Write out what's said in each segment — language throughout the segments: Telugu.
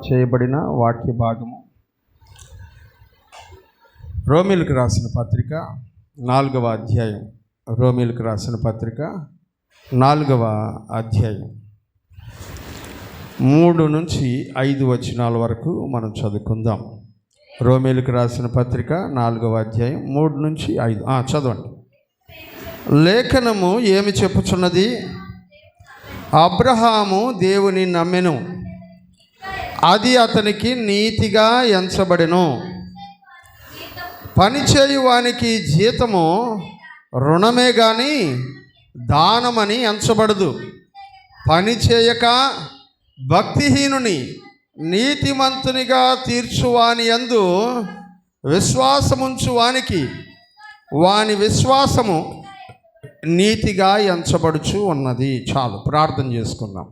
చేయబడిన వాక్య భాగము రోమీలకు రాసిన పత్రిక 4వ అధ్యాయం. రోమీలకు రాసిన పత్రిక 4వ అధ్యాయం 3 నుంచి 5 వచనాల వరకు మనం చదువుకుందాం. రోమీలకు రాసిన పత్రిక 4వ అధ్యాయం 3 నుంచి 5 చదవండి. లేఖనము ఏమి చెప్పుచున్నది? అబ్రహాము దేవుని నమ్మెను, అది అతనికి నీతిగా ఎంచబడెను. పనిచేయువానికి జీతము రుణమే గాని దానమని ఎంచబడదు. పని చేయక భక్తిహీనుని నీతిమంతునిగా తీర్చువాని యందు విశ్వాసముంచువానికి వాని విశ్వాసము నీతిగా ఎంచబడుచు ఉన్నది. చాలు, ప్రార్థన చేసుకుందాం.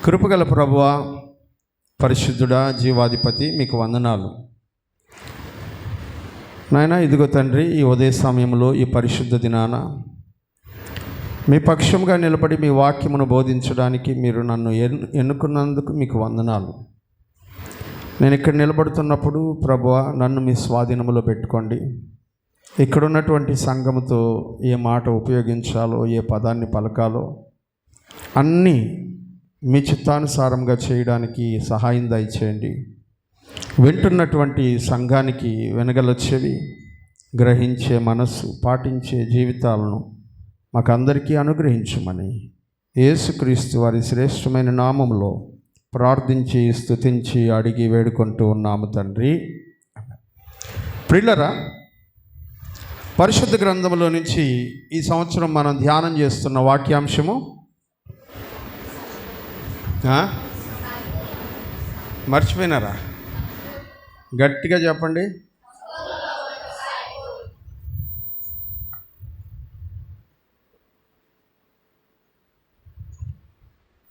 కృపగల ప్రభువా, పరిశుద్ధుడా, జీవాధిపతి, మీకు వందనాలు నాయనా. ఇదిగో తండ్రి, ఈ ఉదయ సమయంలో ఈ పరిశుద్ధ దినాన మీ పక్షంగా నిలబడి మీ వాక్యమును బోధించడానికి మీరు నన్ను ఎన్నుకున్నందుకు మీకు వందనాలు. నేను ఇక్కడ నిలబడుతున్నప్పుడు ప్రభువా, నన్ను మీ స్వాధీనములో పెట్టుకోండి. ఇక్కడ ఉన్నటువంటి సంఘముతో ఏ మాట ఉపయోగించాలో, ఏ పదాన్ని పలకాలో అన్నీ మీ చిత్తానుసారంగా చేయడానికి సహాయం దయచేయండి. వింటున్నటువంటి సంఘానికి వినగల చెవి, గ్రహించే మనస్సు, పాటించే జీవితాలను మాకందరికీ అనుగ్రహించమని యేసుక్రీస్తు వారి శ్రేష్టమైన నామంలో ప్రార్థించి స్తుతించి అడిగి వేడుకుంటూ ఉన్నాము తండ్రి. ప్రియులారా, పరిశుద్ధ గ్రంథంలో నుంచి ఈ సంవత్సరం మనం ధ్యానం చేస్తున్న వాక్యాంశము మర్చిపోయినారా? గట్టిగా చెప్పండి.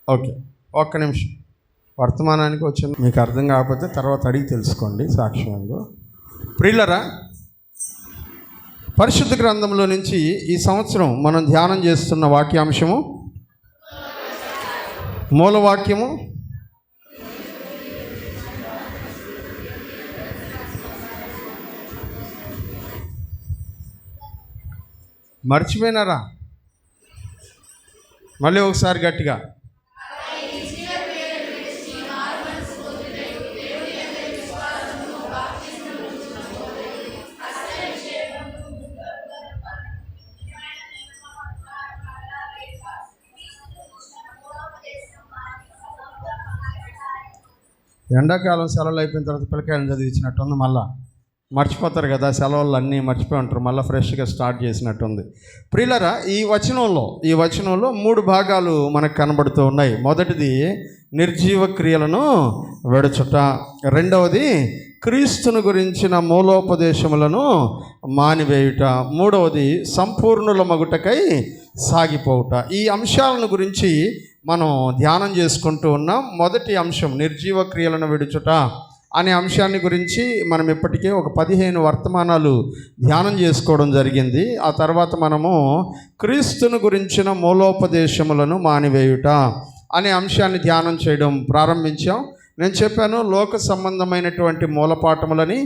ఓకే, ఒక్క నిమిషం. వర్తమానానికి వచ్చింది, మీకు అర్థం కాకపోతే తర్వాత అడిగి తెలుసుకోండి సాక్ష్యంలో. ప్రియులరా, పరిశుద్ధ గ్రంథంలో నుంచి ఈ సంవత్సరం మనం ధ్యానం చేస్తున్న వాక్యాంశము, మూలవాక్యము మర్చిపోయినారా? మళ్ళీ ఒకసారి గట్టిగా. ఎండాకాలం సెలవులు అయిపోయిన తర్వాత పిల్లకాయలను చదివించినట్టుంది. మళ్ళీ మర్చిపోతారు కదా, సెలవులు అన్నీ మర్చిపోయి ఉంటారు. మళ్ళీ ఫ్రెష్గా స్టార్ట్ చేసినట్టుంది. ప్రియులరా, ఈ వచనంలో 3 భాగాలు మనకు కనబడుతూ ఉన్నాయి. మొదటిది నిర్జీవ క్రియలను విడచుట, రెండవది క్రీస్తును గురించిన మూలోపదేశములను మానివేయుట, మూడవది సంపూర్ణుల మగుటకై సాగిపోవుట. ఈ అంశాలను గురించి మనం ధ్యానం చేసుకుంటూ ఉన్నాం. మొదటి అంశం నిర్జీవ క్రియలను విడుచుట అనే అంశాన్ని గురించి మనం ఇప్పటికే ఒక 15 వర్తమానాలు ధ్యానం చేసుకోవడం జరిగింది. ఆ తర్వాత మనము క్రీస్తును గురించిన మూలోపదేశములను మానివేయుట అనే అంశాన్ని ధ్యానం చేయడం ప్రారంభించాం. నేను చెప్పాను, లోక సంబంధమైనటువంటి మూలపాఠములని,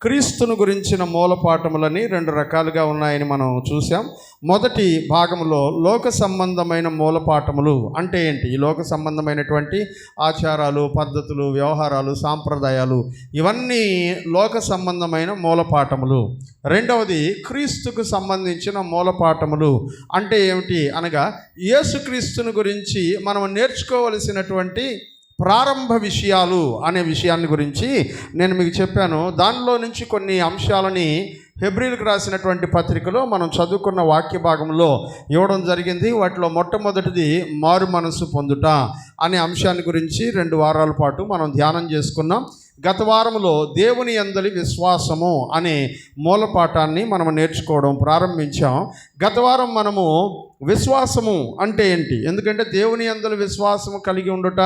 క్రీస్తును గురించిన మూలపాఠములని 2 రకాలుగా ఉన్నాయని మనం చూసాం. మొదటి భాగంలో లోక సంబంధమైన మూలపాఠములు అంటే ఏంటి, ఈ లోక సంబంధమైనటువంటి ఆచారాలు, పద్ధతులు, వ్యవహారాలు, సాంప్రదాయాలు, ఇవన్నీ లోక సంబంధమైన మూలపాఠములు. రెండవది క్రీస్తుకు సంబంధించిన మూలపాఠములు అంటే ఏమిటి అనగా యేసుక్రీస్తుని గురించి మనం నేర్చుకోవలసినటువంటి ప్రారంభ విషయాలు అనే విషయాన్ని గురించి నేను మీకు చెప్పాను. దానిలో నుంచి కొన్ని అంశాలని హెబ్రీలకు రాసినటువంటి పత్రికలో మనం చదువుకున్న వాక్య భాగంలో ఇవ్వడం జరిగింది. వాటిలో మొట్టమొదటిది మారు మనసు పొందుట అనే అంశాన్ని గురించి 2 వారాల పాటు మనం ధ్యానం చేసుకున్నాం. గత వారంలో దేవుని యందలి విశ్వాసము అనే మూలపాఠాన్ని మనం నేర్చుకోవడం ప్రారంభించాం. గత వారం మనము విశ్వాసము అంటే ఏంటి, ఎందుకంటే దేవుని యందలి విశ్వాసము కలిగి ఉండుట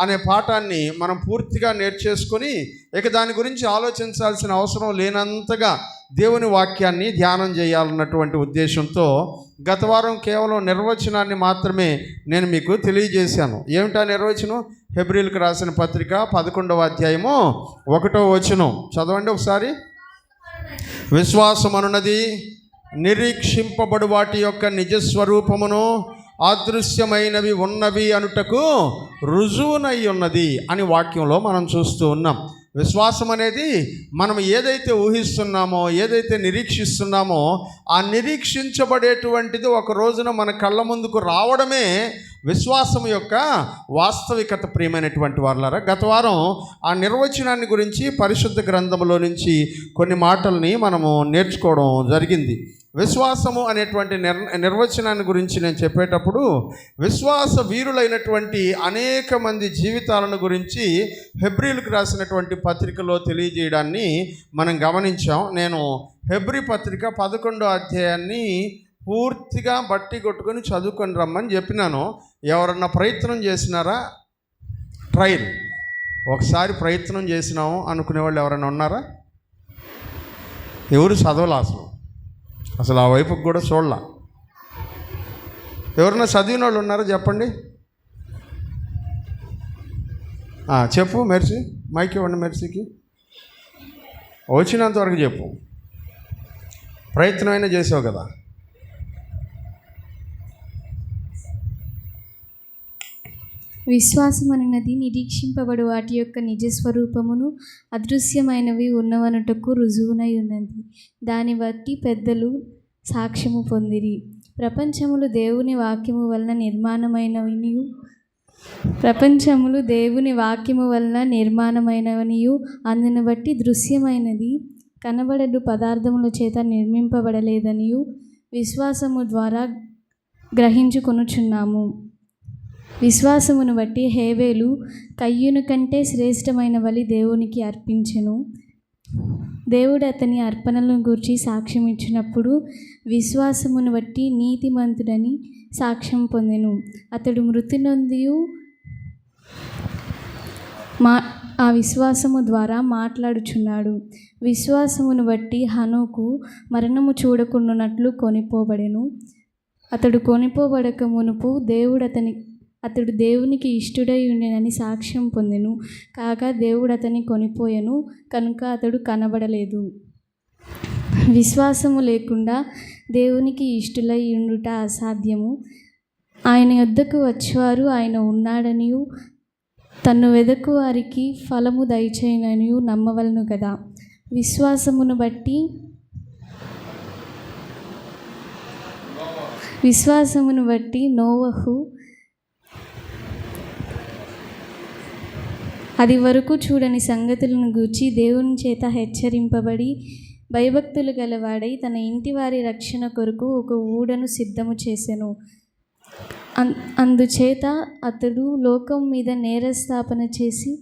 అనే పాఠాన్ని మనం పూర్తిగా నేర్చేసుకొని ఇక దాని గురించి ఆలోచించాల్సిన అవసరం లేనంతగా దేవుని వాక్యాన్ని ధ్యానం చేయాలన్నటువంటి ఉద్దేశంతో గత వారం కేవలం నిర్వచనాన్ని మాత్రమే నేను మీకు తెలియజేశాను. ఏమిటా నిర్వచనం? హెబ్రీయులకు రాసిన పత్రిక 11వ అధ్యాయము 1వ వచనం చదవండి ఒకసారి. విశ్వాసం అనున్నది నిరీక్షింపబడు వాటి యొక్క నిజస్వరూపమును అదృశ్యమైనవి ఉన్నవి అనుటకు రుజువునై ఉన్నది అని వాక్యంలో మనం చూస్తూ ఉన్నాం. విశ్వాసం అనేది మనం ఏదైతే ఊహిస్తున్నామో, ఏదైతే నిరీక్షిస్తున్నామో, ఆ నిరీక్షించబడేటువంటిది ఒక రోజున మన కళ్ళ ముందుకు రావడమే విశ్వాసం యొక్క వాస్తవికత. ప్రియమైనటువంటి వారులారా, గత వారం ఆ నిర్వచనాన్ని గురించి పరిశుద్ధ గ్రంథంలో నుంచి కొన్ని మాటల్ని మనము నేర్చుకోవడం జరిగింది. విశ్వాసము అనేటువంటి నిర్వచనాన్ని గురించి నేను చెప్పేటప్పుడు విశ్వాస వీరులైనటువంటి అనేక మంది జీవితాలను గురించి హెబ్రీయులకు రాసినటువంటి పత్రికలో తెలియజేయడాన్ని మనం గమనించాం. నేను హెబ్రీ పత్రిక 11వ అధ్యాయాన్ని పూర్తిగా బట్టి కొట్టుకొని చదువుకొని రమ్మని చెప్పినాను. ఎవరన్నా ప్రయత్నం చేసినారా? ట్రైల్ ఒకసారి ప్రయత్నం చేసినాము అనుకునే వాళ్ళు ఎవరైనా ఉన్నారా? ఎవరు చదవలే, అసలు ఆ వైపుకి కూడా చూడలా. ఎవరన్నా చదివిన వాళ్ళు ఉన్నారో చెప్పండి. చెప్పు మెర్సీ, మైక్ ఇవ్వండి మెర్సీకి. వచ్చినంత వరకు చెప్పు. ప్రయత్నమైనా చేసావు కదా. విశ్వాసం అన్నది నిరీక్షింపబడు వాటి యొక్క నిజస్వరూపమును అదృశ్యమైనవి ఉన్నవనుటకు రుజువునై ఉన్నది. దాన్ని బట్టి పెద్దలు సాక్ష్యము పొందిరి. ప్రపంచములు దేవుని వాక్యము వలన నిర్మాణమైనవనియు అందును బట్టి దృశ్యమైనది కనబడడు పదార్థముల చేత నిర్మింపబడలేదనియు విశ్వాసము ద్వారా గ్రహించుకొనుచున్నాము. విశ్వాసమును బట్టి హేబేలు కయ్యూను కంటే శ్రేష్టమైన బలి దేవునికి అర్పించెను. దేవుడు అతని అర్పణలను గూర్చి సాక్ష్యం ఇచ్చినప్పుడు విశ్వాసమును బట్టి నీతిమంతుడని సాక్ష్యం పొందెను. అతడు మృతి నొందియు ఆ విశ్వాసము ద్వారా మాట్లాడుచున్నాడు. విశ్వాసమును బట్టి హనోకు మరణము చూడకుండానట్లు కొనిపోబడెను. అతడు కొనిపోబడక మునుపు అతడు దేవునికి ఇష్టుడై ఉండెనని సాక్ష్యం పొందెను. కాగా దేవుడు అతన్ని కొనిపోయెను కనుక అతడు కనబడలేదు. విశ్వాసము లేకుండా దేవునికి ఇష్టులై ఉండుట అసాధ్యము. ఆయన యొద్దకు వచ్చేవారు ఆయన ఉన్నాడనియు తన్ను వెదకు వారికి ఫలము దయచేయననియు నమ్మవలను కదా. విశ్వాసమును బట్టి నోవహు అది వరకు చూడని సంగతులను గూర్చి దేవుని చేత హెచ్చరింపబడి భయభక్తులు గలవాడై తన ఇంటి వారి రక్షణ కొరకు ఒక ఊడను సిద్ధము చేసెను. అందుచేత అతడు లోకం మీద నేరస్థాపన చేసి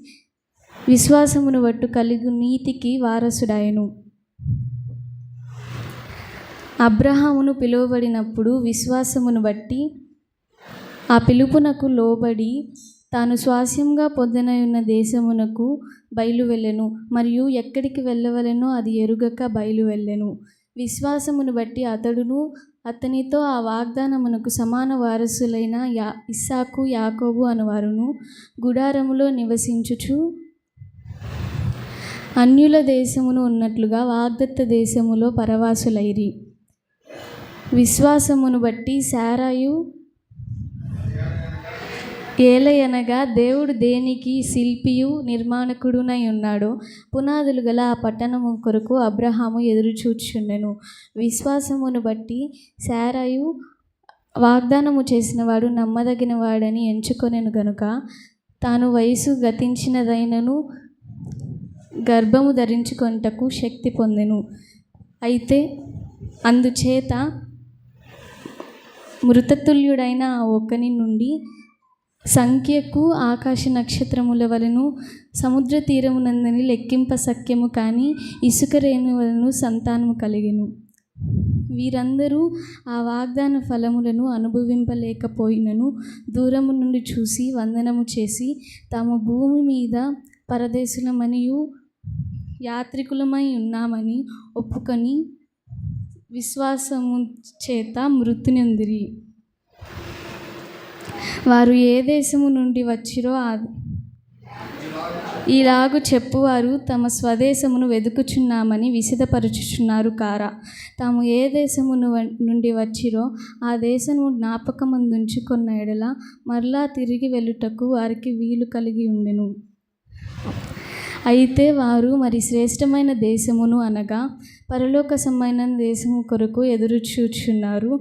విశ్వాసమును బట్టు కలిగు నీతికి వారసుడాయెను. అబ్రహామును పిలువబడినప్పుడు విశ్వాసమును బట్టి ఆ పిలుపునకు లోబడి తాను స్వాస్యంగా పొందనయున్న దేశమునకు బయలువెళ్ళెను. మరియు ఎక్కడికి వెళ్ళవలెనో అది ఎరుగక బయలువెళ్ళెను. విశ్వాసమును బట్టి అతడును అతనితో ఆ వాగ్దానమునకు సమాన వారసులైన ఇస్సాకు యాకోబు అనువారును గుడారములో నివసించుచు అన్యుల దేశమును ఉన్నట్లుగా వాగ్దత్త దేశములో పరవాసులైరి. విశ్వాసమును బట్టి శారాయు ఏలయనగా దేవుడు దేనికి శిల్పియు నిర్మాణకుడునై ఉన్నాడో పునాదులు గల ఆ పట్టణము కొరకు అబ్రహాము ఎదురుచూచుండెను. విశ్వాసమును బట్టి శారాయు వాగ్దానము చేసినవాడు నమ్మదగిన వాడని ఎంచుకొనెను గనుక తాను వయసు గతించినదైనను గర్భము ధరించుకొనుటకు శక్తి పొందెను. అయితే అందుచేత మృతతుల్యుడైన ఆ ఒక్కని నుండి సంఖ్యకు ఆకాశ నక్షత్రముల వలెను సముద్ర తీరమునందని లెక్కింప సఖ్యము కాని ఇసుక రేణు వలెను సంతానము కలిగెను. వీరందరూ ఆ వాగ్దాన ఫలములను అనుభవింపలేకపోయినను దూరము నుండి చూసి వందనము చేసి తాము భూమి మీద పరదేశులమనియు యాత్రికులమై ఉన్నామని ఒప్పుకొని విశ్వాసము చేత మృతి నొందిరి. వారు ఏ దేశము నుండి వచ్చిరో ఇలాగు చెప్పువారు తమ స్వదేశమును వెదుకుచున్నామని విసిదపరచుచున్నారు కారా. తాము ఏ దేశము నుండి వచ్చిరో ఆ దేశము జ్ఞాపకమందుంచుకున్న ఎడల మరలా తిరిగి వెళ్ళుటకు వారికి వీలు కలిగి ఉండెను. అయితే వారు మరి శ్రేష్టమైన దేశమును అనగా పరలోక సంబంధమైన దేశము కొరకు ఎదురుచూచున్నారు.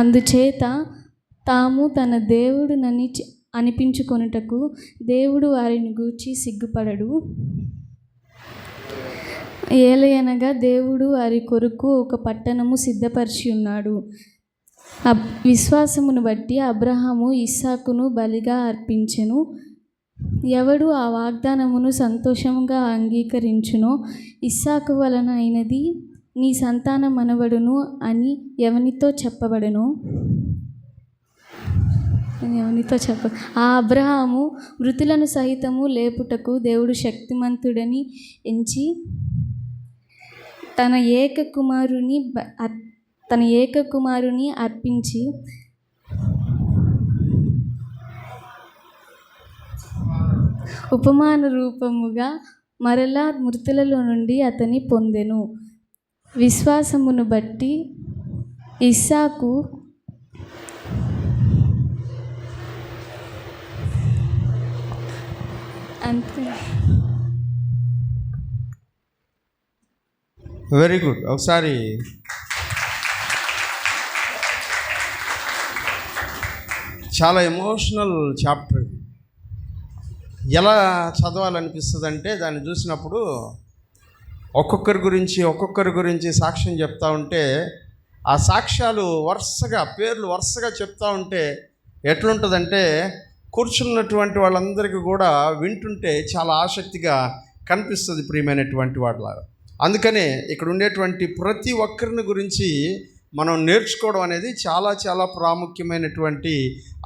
అందుచేత తాము తన దేవుడునని అనిపించుకొనుటకు దేవుడు వారిని గూర్చి సిగ్గుపడడు. ఏలయనగా దేవుడు వారి కొరకు ఒక పట్టణము సిద్ధపరిచి ఉన్నాడు. విశ్వాసమును బట్టి అబ్రహాము ఇస్సాకును బలిగా అర్పించెను. ఎవడు ఆ వాగ్దానమును సంతోషముగా అంగీకరించునో ఇస్సాకు వలన అయినది నీ సంతానం అనబడును అని ఎవనితో చెప్పబడను. ఆ అబ్రహాము మృతులను సహితము లేపుటకు దేవుడు శక్తిమంతుడని ఎంచి తన ఏక కుమారుని అర్పించి ఉపమాన రూపముగా మరలా మృతులలో నుండి అతని పొందెను. విశ్వాసమును బట్టి ఇస్సాకు అంతే. Very good. ఒకసారి చాలా ఎమోషనల్ చాప్టర్. ఎలా చదవాలనిపిస్తుంది అంటే దాన్ని చూసినప్పుడు ఒక్కొక్కరి గురించి సాక్ష్యం చెప్తా ఉంటే ఆ సాక్ష్యాలు వరుసగా పేర్లు వరుసగా చెప్తా ఉంటే ఎట్లుంటుందంటే కూర్చున్నటువంటి వాళ్ళందరికీ కూడా వింటుంటే చాలా ఆసక్తిగా కనిపిస్తుంది ప్రియమైనటువంటి వాళ్ళ. అందుకనే ఇక్కడ ఉండేటువంటి ప్రతి ఒక్కరిని గురించి మనం నేర్చుకోవడం అనేది చాలా చాలా ప్రాముఖ్యమైనటువంటి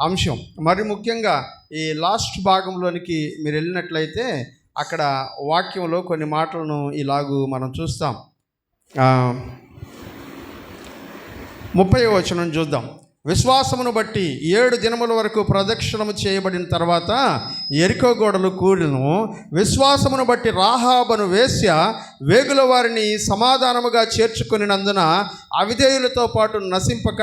అంశం. మరి ముఖ్యంగా ఈ లాస్ట్ భాగంలోనికి మీరు వెళ్ళినట్లయితే అక్కడ వాక్యంలో కొన్ని మాటలను ఇలాగూ మనం చూస్తాం. 30వ వచనం చూద్దాం. విశ్వాసమును బట్టి 7 దినముల వరకు ప్రదక్షిణము చేయబడిన తర్వాత యెరికో గోడలు కూలిను. విశ్వాసమును బట్టి రాహాబను వేశ్య వేగుల వారిని సమాధానముగా చేర్చుకొనినందున అవిధేయులతో పాటు నశింపక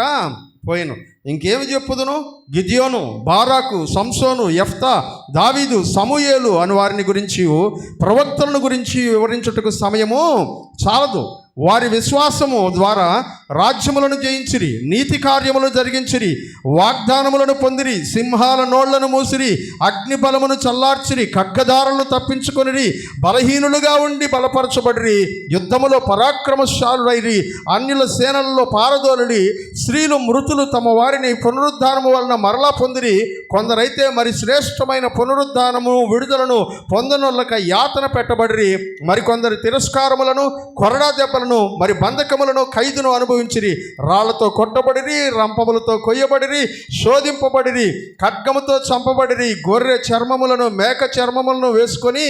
పోయిను. ఇంకేమి చెప్పుదును? గిద్యోను, బారాకు, సంసోను, యెఫ్తా, దావీదు, సమూయేలు అని వారిని గురించి ప్రవక్తలను గురించి వివరించుటకు సమయము చాలదు. వారి విశ్వాసము ద్వారా రాజ్యములను జయించిరి, నీతి కార్యములు జరిగించిరి, వాగ్దానములను పొందిరి, సింహాల నోళ్లను మూసిరి, అగ్ని బలమును చల్లార్చిరి, ఖడ్గదారులను తప్పించుకొనిరి, బలహీనులుగా ఉండి బలపరచబడిరి, యుద్ధములో పరాక్రమశాలురైరి, అన్యుల సేనలలో పారదోలిడి, స్త్రీలు మృతులు తమ వారిని పునరుద్ధానము వలన మరలా పొందిరి. కొందరైతే మరి శ్రేష్టమైన పునరుద్ధానము విడుదలను పొందనొల్లక యాతన పెట్టబడిరి. మరికొందరు తిరస్కారములను, కొరడా దెబ్బలను, మరి బంధకములను, ఖైదును అనుభవించిరి. రాళ్లతో కొట్టబడిరి, రంపములతో కొయ్యబడిరి, శోధింపబడిరి, ఖడ్గముతో చంపబడిరి. గొర్రె చర్మములను, మేక చర్మములను వేసుకొని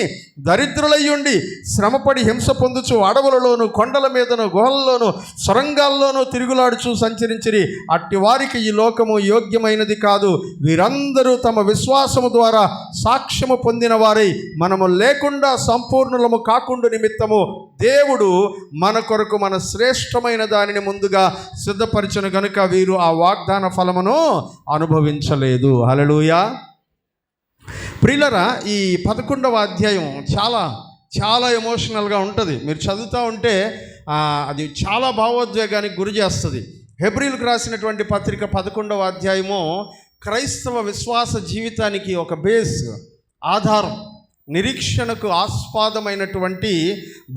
దరిద్రులయ్యుండి శ్రమపడి హింస పొందుచు అడవులలోను, కొండల మీదను, గుహలలోను, సొరంగాల్లోనూ తిరుగులాడుచు సంచరించిరి. అట్టి వారికి ఈ లోకము యోగ్యమైనది కాదు. వీరందరూ తమ విశ్వాసము ద్వారా సాక్ష్యము పొందిన వారై మనము లేకుండా సంపూర్ణులము కాకుండా నిమిత్తము దేవుడు మన కొరకు మన శ్రేష్టమైన దానిని ముందుగా సిద్ధపరిచిన కనుక వీరు ఆ వాగ్దాన ఫలమును అనుభవించలేదు. హల్లెలూయా. ప్రియులరా, ఈ 11వ అధ్యాయం చాలా చాలా ఎమోషనల్గా ఉంటుంది. మీరు చదువుతూ ఉంటే అది చాలా భావోద్వేగానికి గురి చేస్తుంది. హెబ్రీలకు రాసినటువంటి పత్రిక 11వ అధ్యాయము క్రైస్తవ విశ్వాస జీవితానికి ఒక బేస్, ఆధారం, నిరీక్షణకు ఆస్పాదమైనటువంటి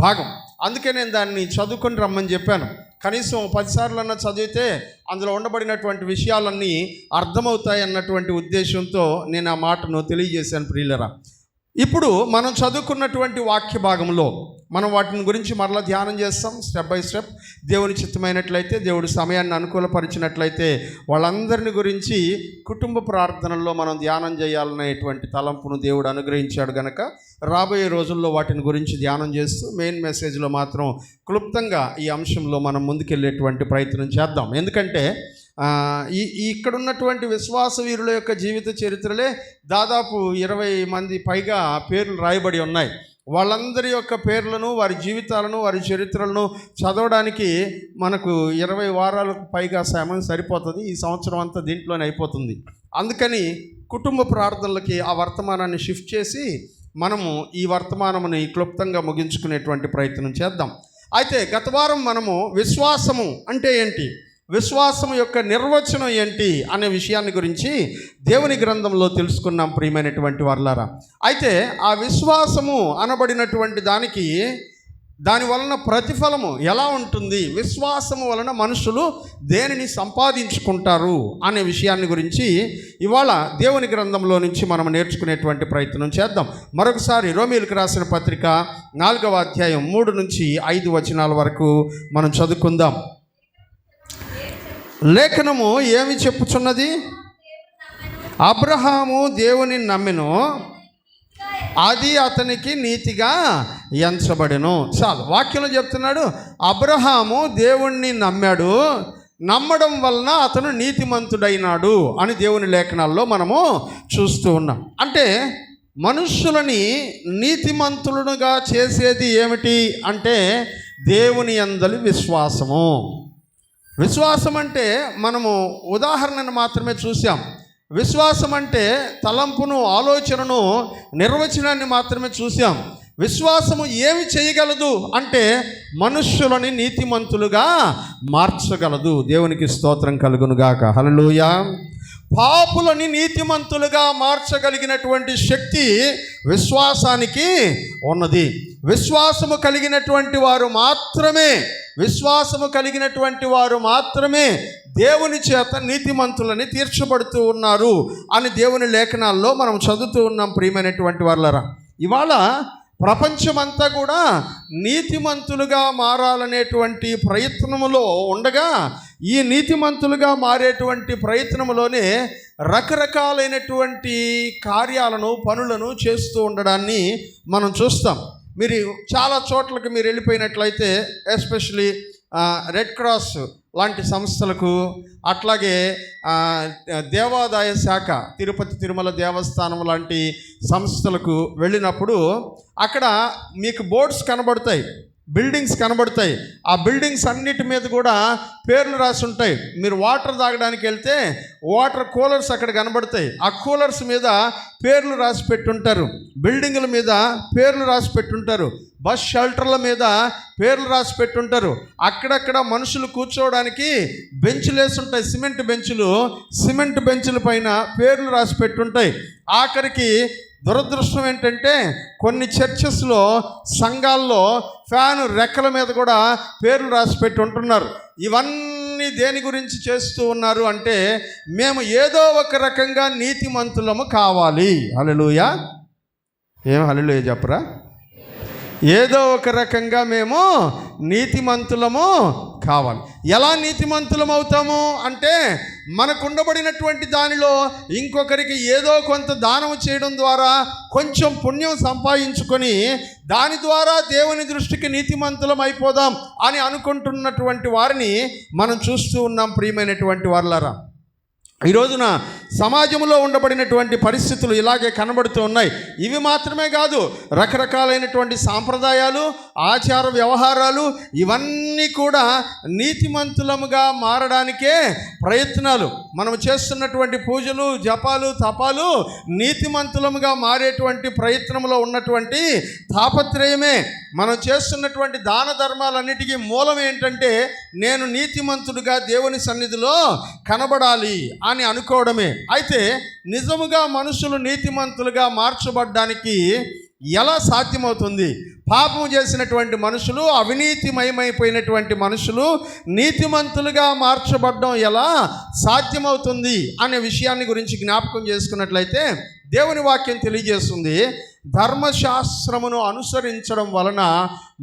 భాగం. అందుకే నేను దాన్ని చదువుకొని రమ్మని చెప్పాను. కనీసం 10 సార్లన్నా చదివితే అందులో ఉండబడినటువంటి విషయాలన్నీ అర్థమవుతాయి అన్నటువంటి ఉద్దేశంతో నేను ఆ మాటను తెలియజేశాను. ప్రియులరా, ఇప్పుడు మనం చదువుకున్నటువంటి వాక్య భాగంలో మనం వాటిని గురించి మరలా ధ్యానం చేస్తాం. స్టెప్ బై స్టెప్ దేవుని చిత్తమైనట్లయితే, దేవుడి సమయాన్ని అనుకూలపరిచినట్లయితే వాళ్ళందరిని గురించి కుటుంబ ప్రార్థనల్లో మనం ధ్యానం చేయాలనేటువంటి తలంపును దేవుడు అనుగ్రహించాడు కనుక రాబోయే రోజుల్లో వాటిని గురించి ధ్యానం చేస్తూ మెయిన్ మెసేజ్లో మాత్రం క్లుప్తంగా ఈ అంశంలో మనం ముందుకెళ్ళేటువంటి ప్రయత్నం చేద్దాం. ఎందుకంటే ఇక్కడ ఉన్నటువంటి విశ్వాస వీరుల యొక్క జీవిత చరిత్రలే దాదాపు 20 మంది పైగా పేర్లు రాయబడి ఉన్నాయి. వాళ్ళందరి యొక్క పేర్లను, వారి జీవితాలను, వారి చరిత్రలను చదవడానికి మనకు 20 వారాలకు పైగా సమయం సరిపోతుంది. ఈ సంవత్సరం అంతా దీంట్లోనే అయిపోతుంది. అందుకని కుటుంబ ప్రార్థనలకి ఆ వర్తమానాన్ని షిఫ్ట్ చేసి మనము ఈ వర్తమానముని క్లుప్తంగా ముగించుకునేటువంటి ప్రయత్నం చేద్దాం. అయితే గత వారం మనము విశ్వాసము అంటే ఏంటి, విశ్వాసం యొక్క నిర్వచనం ఏంటి అనే విషయాన్ని గురించి దేవుని గ్రంథంలో తెలుసుకున్నాం ప్రియమైనటువంటి వారలారా. అయితే ఆ విశ్వాసము అనబడినటువంటి దాని వలన ప్రతిఫలము ఎలా ఉంటుంది, విశ్వాసము వలన మనుషులు దేనిని సంపాదించుకుంటారు అనే విషయాన్ని గురించి ఇవాళ దేవుని గ్రంథంలో నుంచి మనం నేర్చుకునేటువంటి ప్రయత్నం చేద్దాం. మరొకసారి రోమీయులకు రాసిన పత్రిక 4వ అధ్యాయం 3 నుంచి 5 వచనాల వరకు మనం చదువుకుందాం. లేఖనము ఏమి చెప్పుచున్నది? అబ్రహాము దేవుని నమ్మెను, అది అతనికి నీతిగా ఎంచబడెను. చాలు, వాక్యంలో చెప్తున్నాడు అబ్రహాము దేవుణ్ణి నమ్మాడు, నమ్మడం వలన అతను నీతిమంతుడైనాడు అని దేవుని లేఖనాల్లో మనము చూస్తూ ఉన్నాం. అంటే మనుష్యులని నీతిమంతులుగా చేసేది ఏమిటి అంటే దేవుని యందలి విశ్వాసము. విశ్వాసం అంటే మనము ఉదాహరణను మాత్రమే చూసాం. విశ్వాసం అంటే తలంపును, ఆలోచనను, నిర్వచనాన్ని మాత్రమే చూసాం. విశ్వాసము ఏమి చేయగలదు అంటే మనుష్యులని నీతిమంతులుగా మార్చగలదు. దేవునికి స్తోత్రం కలుగునుగాక. హల్లెలూయా. పాపులని నీతిమంతులుగా మార్చగలిగినటువంటి శక్తి విశ్వాసానికి ఉన్నది. విశ్వాసము కలిగినటువంటి వారు మాత్రమే దేవుని చేత నీతిమంతులని తీర్చబడుతూ ఉన్నారు అని దేవుని లేఖనాల్లో మనం చదువుతూ ఉన్నాం ప్రియమైనటువంటి వారలారా. ఇవాళ ప్రపంచమంతా కూడా నీతిమంతులుగా మారాలనేటువంటి ప్రయత్నములో ఉండగా ఈ నీతిమంతులుగా మారేటువంటి ప్రయత్నములోనే రకరకాలైనటువంటి కార్యాలను, పనులను చేస్తూ ఉండడాన్ని మనం చూస్తాం. మీరు చాలా చోట్లకి మీరు వెళ్ళిపోయినట్లయితే ఎస్పెషలీ రెడ్ క్రాస్ లాంటి సంస్థలకు, అట్లాగే దేవాదాయ శాఖ, తిరుపతి తిరుమల దేవస్థానం లాంటి సంస్థలకు వెళ్ళినప్పుడు అక్కడ మీకు బోర్డ్స్ కనబడతాయి, బిల్డింగ్స్ కనబడతాయి. ఆ బిల్డింగ్స్ అన్నిటి మీద కూడా పేర్లు రాసి ఉంటాయి. మీరు వాటర్ తాగడానికి వెళ్తే వాటర్ కూలర్స్ అక్కడ కనబడతాయి. ఆ కూలర్స్ మీద పేర్లు రాసి పెట్టుంటారు, బిల్డింగుల మీద పేర్లు రాసి పెట్టుంటారు, బస్ షెల్టర్ల మీద పేర్లు రాసి పెట్టుంటారు. అక్కడక్కడ మనుషులు కూర్చోవడానికి బెంచ్లు వేసుంటాయి, సిమెంట్ బెంచుల పైన పేర్లు రాసి పెట్టుంటాయి. ఆఖరికి దురదృష్టం ఏంటంటే కొన్ని చర్చెస్లో, సంఘాల్లో ఫ్యాను రెక్కల మీద కూడా పేర్లు రాసి పెట్టి ఉంటున్నారు. ఇవన్నీ దేని గురించి చేస్తూ ఉన్నారు అంటే మేము ఏదో ఒక రకంగా నీతిమంతులము కావాలి. హల్లెలూయా. ఏం హల్లెలూయా చెప్పరా? ఏదో ఒక రకంగా మేము నీతిమంతులము కావాలి. ఎలా నీతిమంతులం అవుతాము అంటే మనకు ఉండబడినటువంటి దానిలో ఇంకొకరికి ఏదో కొంత దానము చేయడం ద్వారా కొంచెం పుణ్యం సంపాదించుకొని దాని ద్వారా దేవుని దృష్టికి నీతిమంతులం అయిపోదాం అని అనుకుంటున్నటువంటి వారిని మనం చూస్తూ ఉన్నాం ప్రియమైనటువంటి వారలారా. ఈ రోజున సమాజంలో ఉండబడినటువంటి పరిస్థితులు ఇలాగే కనబడుతూ ఉన్నాయి. ఇవి మాత్రమే కాదు, రకరకాలైనటువంటి సాంప్రదాయాలు, ఆచార వ్యవహారాలు ఇవన్నీ కూడా నీతిమంతులముగా మారడానికే ప్రయత్నాలు. మనం చేస్తున్నటువంటి పూజలు, జపాలు, తపాలు నీతిమంతులముగా మారేటువంటి ప్రయత్నంలో ఉన్నటువంటి తాపత్రయమే. మనం చేస్తున్నటువంటి దాన ధర్మాలన్నిటికీ మూలం ఏంటంటే నేను నీతిమంతుడిగా దేవుని సన్నిధిలో కనబడాలి అని అనుకోవడమే. అయితే నిజముగా మనుషులు నీతిమంతులుగా మార్చబడ్డానికి ఎలా సాధ్యమవుతుంది? పాపం చేసినటువంటి మనుషులు, అవినీతిమయమైపోయినటువంటి మనుషులు నీతిమంతులుగా మార్చబడడం ఎలా సాధ్యమవుతుంది అనే విషయాన్ని గురించి జ్ఞాపకం చేసుకున్నట్లయితే దేవుని వాక్యం తెలియజేస్తుంది, ధర్మశాస్త్రమును అనుసరించడం వలన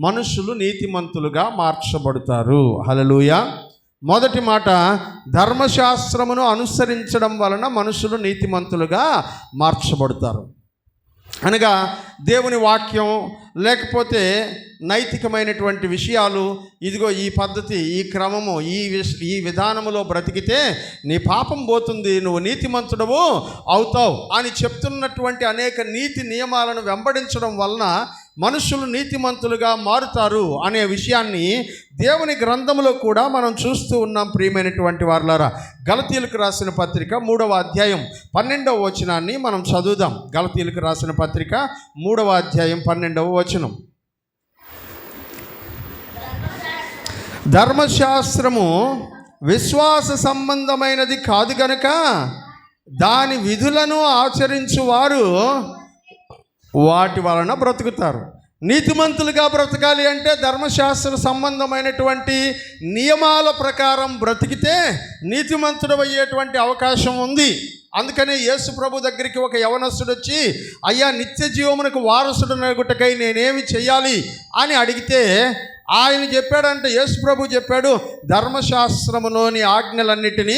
మనుషులు నీతిమంతులుగా మార్చబడతారు. హల్లెలూయా. మొదటి మాట, ధర్మశాస్త్రమును అనుసరించడం వలన మనుషులు నీతిమంతులుగా మార్చబడతారు అనగా దేవుని వాక్యం లేకపోతే నైతికమైనటువంటి విషయాలు, ఇదిగో ఈ పద్ధతి, ఈ క్రమము, ఈ విధానములో బ్రతికితే నీ పాపం పోతుంది, నువ్వు నీతిమంతుడవు అవుతావు అని చెప్తున్నటువంటి అనేక నీతి నియమాలను వెంబడించడం వలన మనుషులు నీతిమంతులుగా మారుతారు అనే విషయాన్ని దేవుని గ్రంథంలో కూడా మనం చూస్తూ ఉన్నాం. ప్రియమైనటువంటి వారులారా, గలతీయులకు రాసిన పత్రిక 3వ అధ్యాయం 12వ వచనాన్ని మనం చదువుదాం. గలతీయులకు రాసిన పత్రిక 3వ అధ్యాయం 12వ వచనం. ధర్మశాస్త్రము విశ్వాస సంబంధమైనది కాదు గనుక దాని విధులను ఆచరించువారు వాటి వలన బ్రతుకుతారు. నీతిమంతులుగా బ్రతకాలి అంటే ధర్మశాస్త్ర సంబంధమైనటువంటి నియమాల ప్రకారం బ్రతికితే నీతిమంతుడు అయ్యేటువంటి అవకాశం ఉంది. అందుకనే యేసు ప్రభు దగ్గరికి ఒక యవనస్తుడు వచ్చి, అయ్యా, నిత్య జీవమునకు వారసుడనగుటకై నేనేమి చెయ్యాలి అని అడిగితే ఆయన చెప్పాడంటే, యేసు ప్రభు చెప్పాడు, ధర్మశాస్త్రములోని ఆజ్ఞలన్నిటినీ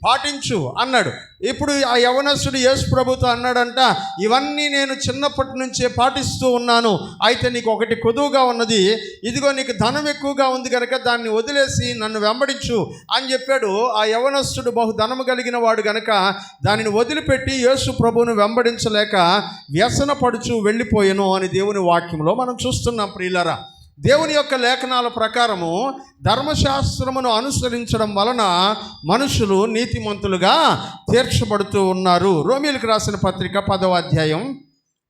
పాటించు అన్నాడు. ఇప్పుడు ఆ యవనస్తుడు యేసు ప్రభుతో అన్నాడంట, ఇవన్నీ నేను చిన్నప్పటి నుంచే పాటిస్తూ ఉన్నాను, అయితే నీకు ఒకటి కొదువుగా ఉన్నది, ఇదిగో నీకు ధనం ఎక్కువగా ఉంది కనుక దాన్ని వదిలేసి నన్ను వెంబడించు అని చెప్పాడు. ఆ యవనస్తుడు బహు ధనము కలిగిన వాడు గనక దానిని వదిలిపెట్టి యేసు ప్రభువును వెంబడించలేక వ్యసనపడుచు వెళ్ళిపోయెను అని దేవుని వాక్యంలో మనం చూస్తున్నాం. ప్రియులారా, దేవుని యొక్క లేఖనాల ప్రకారము ధర్మశాస్త్రమును అనుసరించడం వలన మనుషులు నీతిమంతులుగా తీర్చబడుతూ ఉన్నారు. రోమీయులకు రాసిన పత్రిక 10వ అధ్యాయం,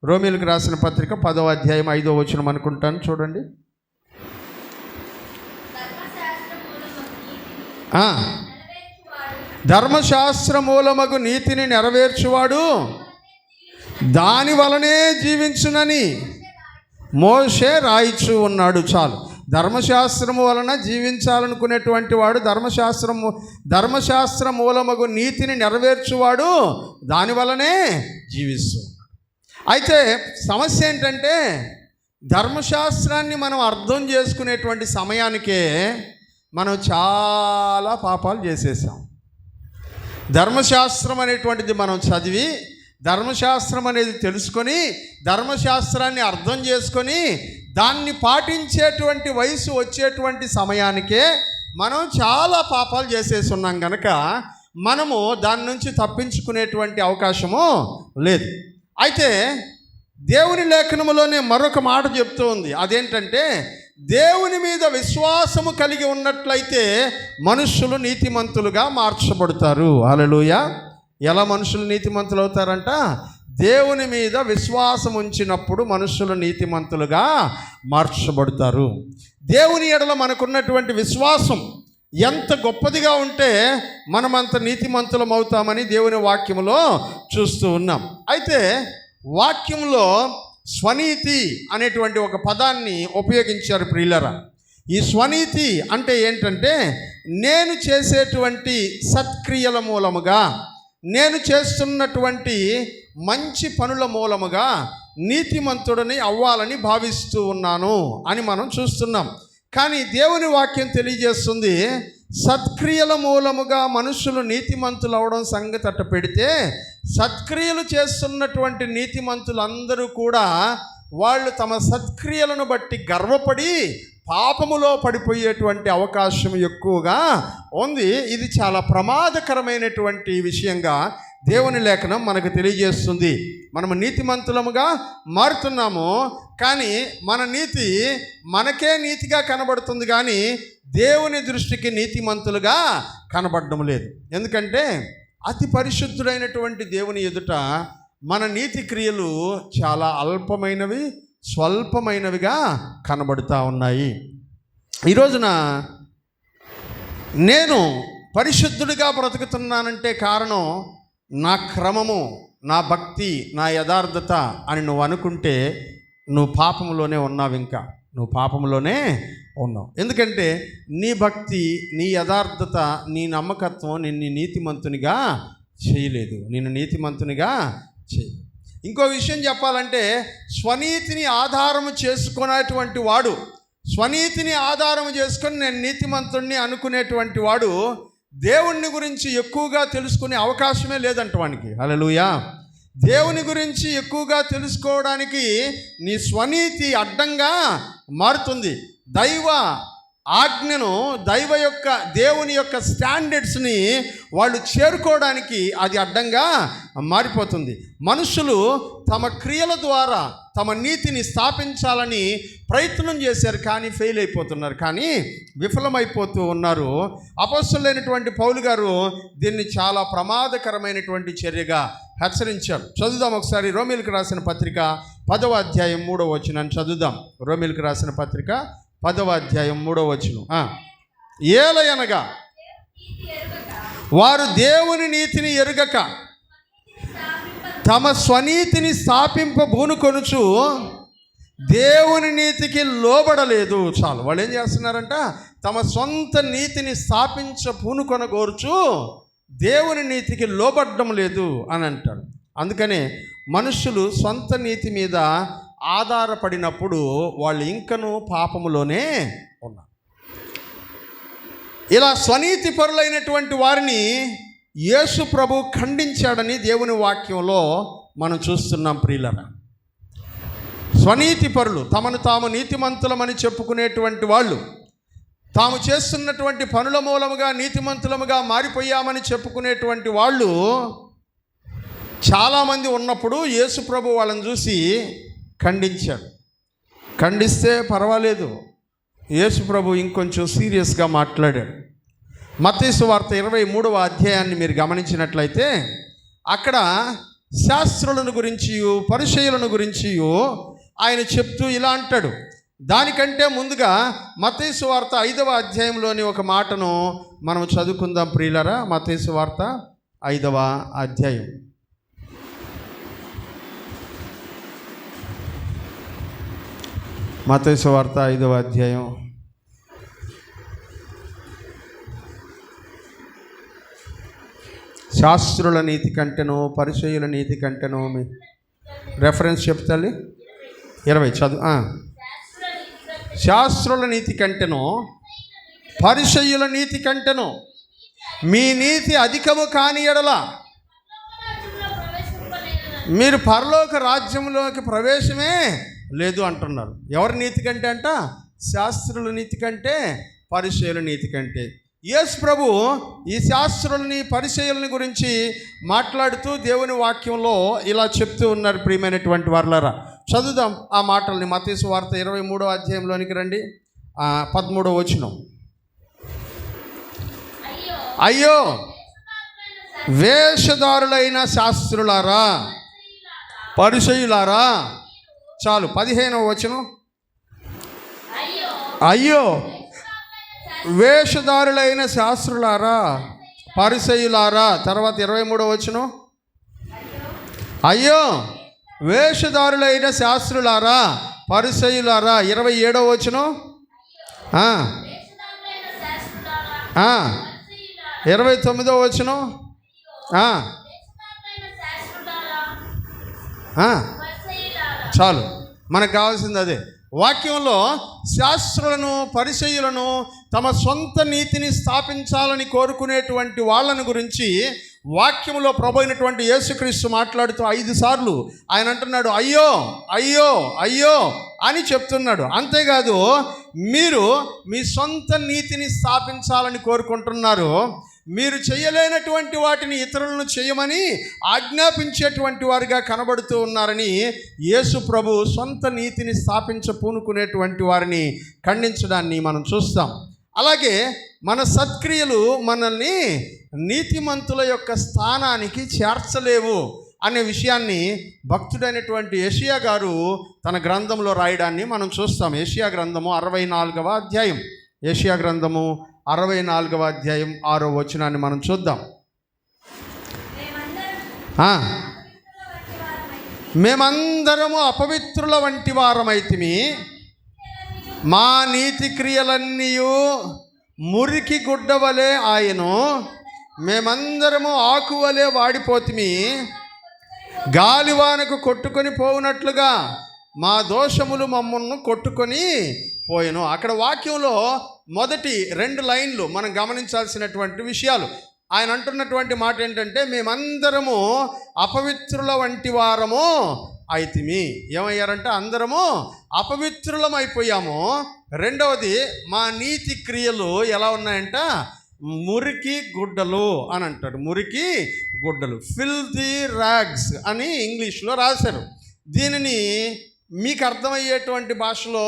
రోమీయులకు రాసిన పత్రిక 10వ అధ్యాయం 5వ వచనం అనుకుంటాను, చూడండి. ధర్మశాస్త్ర మూలమగు నీతిని నెరవేర్చువాడు దాని వలనే జీవించునని మోషే రాయిచూ ఉన్నాడు. చాలు. ధర్మశాస్త్రము వలన జీవించాలనుకునేటువంటి వాడు ధర్మశాస్త్ర మూలమగు నీతిని నెరవేర్చువాడు దాని వలనే జీవిస్తూ. అయితే సమస్య ఏంటంటే, ధర్మశాస్త్రాన్ని మనం అర్థం చేసుకునేటువంటి సమయానికే మనం చాలా పాపాలు చేసేసాం. ధర్మశాస్త్రం అనేటువంటిది మనం చదివి, ధర్మశాస్త్రం అనేది తెలుసుకొని, ధర్మశాస్త్రాన్ని అర్థం చేసుకొని దాన్ని పాటించేటువంటి వయసు వచ్చేటువంటి సమయానికే మనం చాలా పాపాలు చేసేసి ఉన్నాం కనుక మనము దాని నుంచి తప్పించుకునేటువంటి అవకాశము లేదు. అయితే దేవుని లేఖనములోనే మరొక మాట చెప్తూ ఉంది. అదేంటంటే, దేవుని మీద విశ్వాసము కలిగి ఉన్నట్లయితే మనుషులు నీతిమంతులుగా మార్చబడతారు. హల్లెలూయా. ఎలా మనుషులు నీతిమంతులు అవుతారంట? దేవుని మీద విశ్వాసం ఉంచినప్పుడు మనుషులు నీతిమంతులుగా మార్చబడతారు. దేవుని ఎడల మనకున్నటువంటి విశ్వాసం ఎంత గొప్పదిగా ఉంటే మనం అంత నీతిమంతులం అవుతామని దేవుని వాక్యములో చూస్తూ ఉన్నాం. అయితే వాక్యంలో స్వనీతి అనేటువంటి ఒక పదాన్ని ఉపయోగించారు ప్రియులరా. ఈ స్వనీతి అంటే ఏంటంటే, నేను చేసేటువంటి సత్క్రియల మూలముగా, నేను చేస్తున్నటువంటి మంచి పనుల మూలముగా నీతిమంతుడిని అవ్వాలని భావిస్తూ ఉన్నాను అని మనం చూస్తున్నాం. కానీ దేవుని వాక్యం తెలియజేస్తుంది, సత్క్రియల మూలముగా మనుషులు నీతిమంతులు అవడం సంగతి అట్ట పెడితే, సత్క్రియలు చేస్తున్నటువంటి నీతిమంతులందరూ కూడా వాళ్ళు తమ సత్క్రియలను బట్టి గర్వపడి పాపములో పడిపోయేటువంటి అవకాశం ఎక్కువగా ఉంది. ఇది చాలా ప్రమాదకరమైనటువంటి విషయంగా దేవుని లేఖనం మనకు తెలియజేస్తుంది. మనము నీతిమంతులముగా మారుతున్నాము, కానీ మన నీతి మనకే నీతిగా కనబడుతుంది, కానీ దేవుని దృష్టికి నీతిమంతులుగా కనబడడం లేదు. ఎందుకంటే అతి పరిశుద్ధుడైనటువంటి దేవుని ఎదుట మన నీతి క్రియలు చాలా అల్పమైనవి, స్వల్పమైనవిగా కనబడుతూ ఉన్నాయి. ఈ రోజున నేను పరిశుద్ధుడిగా బ్రతుకుతున్నానంటే కారణం నా క్రమము, నా భక్తి, నా యథార్థత అని నువ్వు అనుకుంటే నువ్వు పాపంలోనే ఉన్నావు, ఇంకా నువ్వు పాపంలోనే ఉన్నావు. ఎందుకంటే నీ భక్తి, నీ యథార్థత, నీ నమ్మకత్వం నిన్ను నీతిమంతునిగా చేయలేదు, నిన్ను నీతిమంతునిగా చేయలేదు. ఇంకో విషయం చెప్పాలంటే, స్వనీతిని ఆధారం చేసుకునేటువంటి వాడు, స్వనీతిని ఆధారం చేసుకొని నేను నీతిమంతుణ్ణి అనుకునేటువంటి వాడు దేవుని గురించి ఎక్కువగా తెలుసుకునే అవకాశమే లేదంట వానికి. హల్లెలూయా. దేవుని గురించి ఎక్కువగా తెలుసుకోవడానికి నీ స్వనీతి అడ్డంగా మారుతుంది. దైవ ఆజ్ఞను, దేవుని యొక్క స్టాండర్డ్స్ని వాళ్ళు చేరుకోవడానికి అది అడ్డంగా మారిపోతుంది. మనుషులు తమ క్రియల ద్వారా తమ నీతిని స్థాపించాలని ప్రయత్నం చేశారు, కానీ ఫెయిల్ అయిపోతున్నారు, కానీ విఫలమైపోతూ ఉన్నారు. అపొస్తలుడైనటువంటి పౌలు గారు దీన్ని చాలా ప్రమాదకరమైనటువంటి చర్యగా హెచ్చరించారు. చదువుదాం ఒకసారి రోమీయులకు రాసిన పత్రిక 10వ అధ్యాయం 3వ వచనాన్ని చదువుదాం. రోమీయులకు రాసిన పత్రిక 10వ అధ్యాయం 3వ వచనం. ఏలయనగా వారు దేవుని నీతిని ఎరుగక తమ స్వనీతిని స్థాపింపబూనుకొనుచు దేవుని నీతికి లోబడలేదు. చాలు, వాళ్ళు ఏం చేస్తున్నారంట, తమ సొంత నీతిని పూనుకొనగోరుచు దేవుని నీతికి లోబడ్డం లేదు అని అంటాడు. అందుకనే మనుషులు సొంత నీతి మీద ఆధారపడినప్పుడు వాళ్ళు ఇంకనూ పాపములోనే ఉన్నారు. ఇలా స్వనీతి పరులైనటువంటి వారిని యేసు ప్రభు ఖండించాడని దేవుని వాక్యంలో మనం చూస్తున్నాం. ప్రియులరా, స్వనీతి పరులు, తమను తాము నీతిమంతులమని చెప్పుకునేటువంటి వాళ్ళు, తాము చేస్తున్నటువంటి పనుల మూలముగా నీతిమంతులముగా మారిపోయామని చెప్పుకునేటువంటి వాళ్ళు చాలామంది ఉన్నప్పుడు యేసు ప్రభు వాళ్ళని చూసి ఖండించాడు. ఖండిస్తే పర్వాలేదు, యేసు ప్రభు ఇంకొంచెం సీరియస్గా మాట్లాడాడు. మత్తయి సువార్త 23వ అధ్యాయాన్ని మీరు గమనించినట్లయితే అక్కడ శాస్త్రులను గురించి, పరిసయ్యులను గురించి ఆయన చెప్తూ ఇలా అంటాడు. దానికంటే ముందుగా మత్తయి సువార్త 5వ అధ్యాయంలోని ఒక మాటను మనం చదువుకుందాం ప్రియులరా. మత్తయి సువార్త 5వ అధ్యాయం. మత్తయి సువార్త 5వ అధ్యాయం శాస్త్రుల నీతి కంటేనో పరిసయ్యుల నీతి కంటేనో మీ రెఫరెన్స్ చెప్తాలి. 20 చదువు. శాస్త్రుల నీతి కంటేనో పరిసయ్యుల నీతి కంటేనో మీ నీతి అధికము కాని ఎడల మీరు పరలోక రాజ్యంలోకి ప్రవేశమే లేదు అంటున్నారు. ఎవరి నీతి కంటే అంట? శాస్త్రుల నీతి కంటే, పరిసయ్యుల నీతి కంటే. యేసు ప్రభు ఈ శాస్త్రులని, పరిసయ్యులని గురించి మాట్లాడుతూ దేవుని వాక్యంలో ఇలా చెప్తూ ఉన్నారు. ప్రియమైనటువంటి వారలారా, చదువుదాం ఆ మాటల్ని. మత్తయి సువార్త 23వ అధ్యాయంలోనికి రండి. 13వ వచనం. అయ్యో వేషధారులైన శాస్త్రులారా, పరిసయ్యులారా. చాలు. 15వ వచనం. అయ్యో వేషధారులైన శాస్త్రులారా, పరిసయ్యులారా. తర్వాత 23వ వచనం. అయ్యో వేషధారులైన శాస్త్రులారా, పరిసయ్యులారా. 27వ వచనం. 29వ వచనం. చాలు, మనకు కావాల్సింది అదే. వాక్యంలో శాస్త్రులను, పరిసయ్యులను, తమ సొంత నీతిని స్థాపించాలని కోరుకునేటువంటి వాళ్ళని గురించి వాక్యంలో ప్రభు అయినటువంటి యేసుక్రీస్తు మాట్లాడుతూ 5 సార్లు ఆయన అంటున్నాడు అయ్యో అయ్యో అయ్యో అని చెప్తున్నాడు. అంతేకాదు, మీరు మీ సొంత నీతిని స్థాపించాలని కోరుకుంటున్నారు, మీరు చేయలేనటువంటి వాటిని ఇతరులను చేయమని ఆజ్ఞాపించేటువంటి వారిగా కనబడుతూ ఉన్నారని యేసు ప్రభు సొంత నీతిని పూనుకునేటువంటి వారిని ఖండించడాన్ని మనం చూస్తాం. అలాగే మన సత్క్రియలు మనల్ని నీతిమంతుల యొక్క స్థానానికి చేర్చలేవు అనే విషయాన్ని భక్తుడైనటువంటి యెషయా గారు తన గ్రంథంలో రాయడాన్ని మనం చూస్తాం. యెషయా గ్రంథము 64వ అధ్యాయం. యెషయా గ్రంథము 64వ అధ్యాయం 6వ వచనాన్ని మనం చూద్దాం. మేమందరము అపవిత్రుల వంటి వారమైతిమి, మా నీతి క్రియలన్నీ మురికి గుడ్డ వలె ఆయను, మేమందరము ఆకువలే వాడిపోతిమి, గాలివానకు కొట్టుకొని పోవునట్లుగా మా దోషములు మమ్మల్ని కొట్టుకొని పోయెను. అక్కడ వాక్యంలో మొదటి 2 లైన్లు మనం గమనించాల్సినటువంటి విషయాలు. ఆయన అంటున్నటువంటి మాట ఏంటంటే, మేమందరము అపవిత్రుల వంటి వారము అయితిమి. ఏమయ్యారంటే అందరము అపవిత్రులం అయిపోయాము. రెండవది, మా నీతి క్రియలు ఎలా ఉన్నాయంట, మురికి గుడ్డలు అని అంటాడు. మురికి గుడ్డలు, ఫిల్తీ ర్యాగ్స్ అని ఇంగ్లీష్లో రాశారు. దీనిని మీకు అర్థమయ్యేటువంటి భాషలో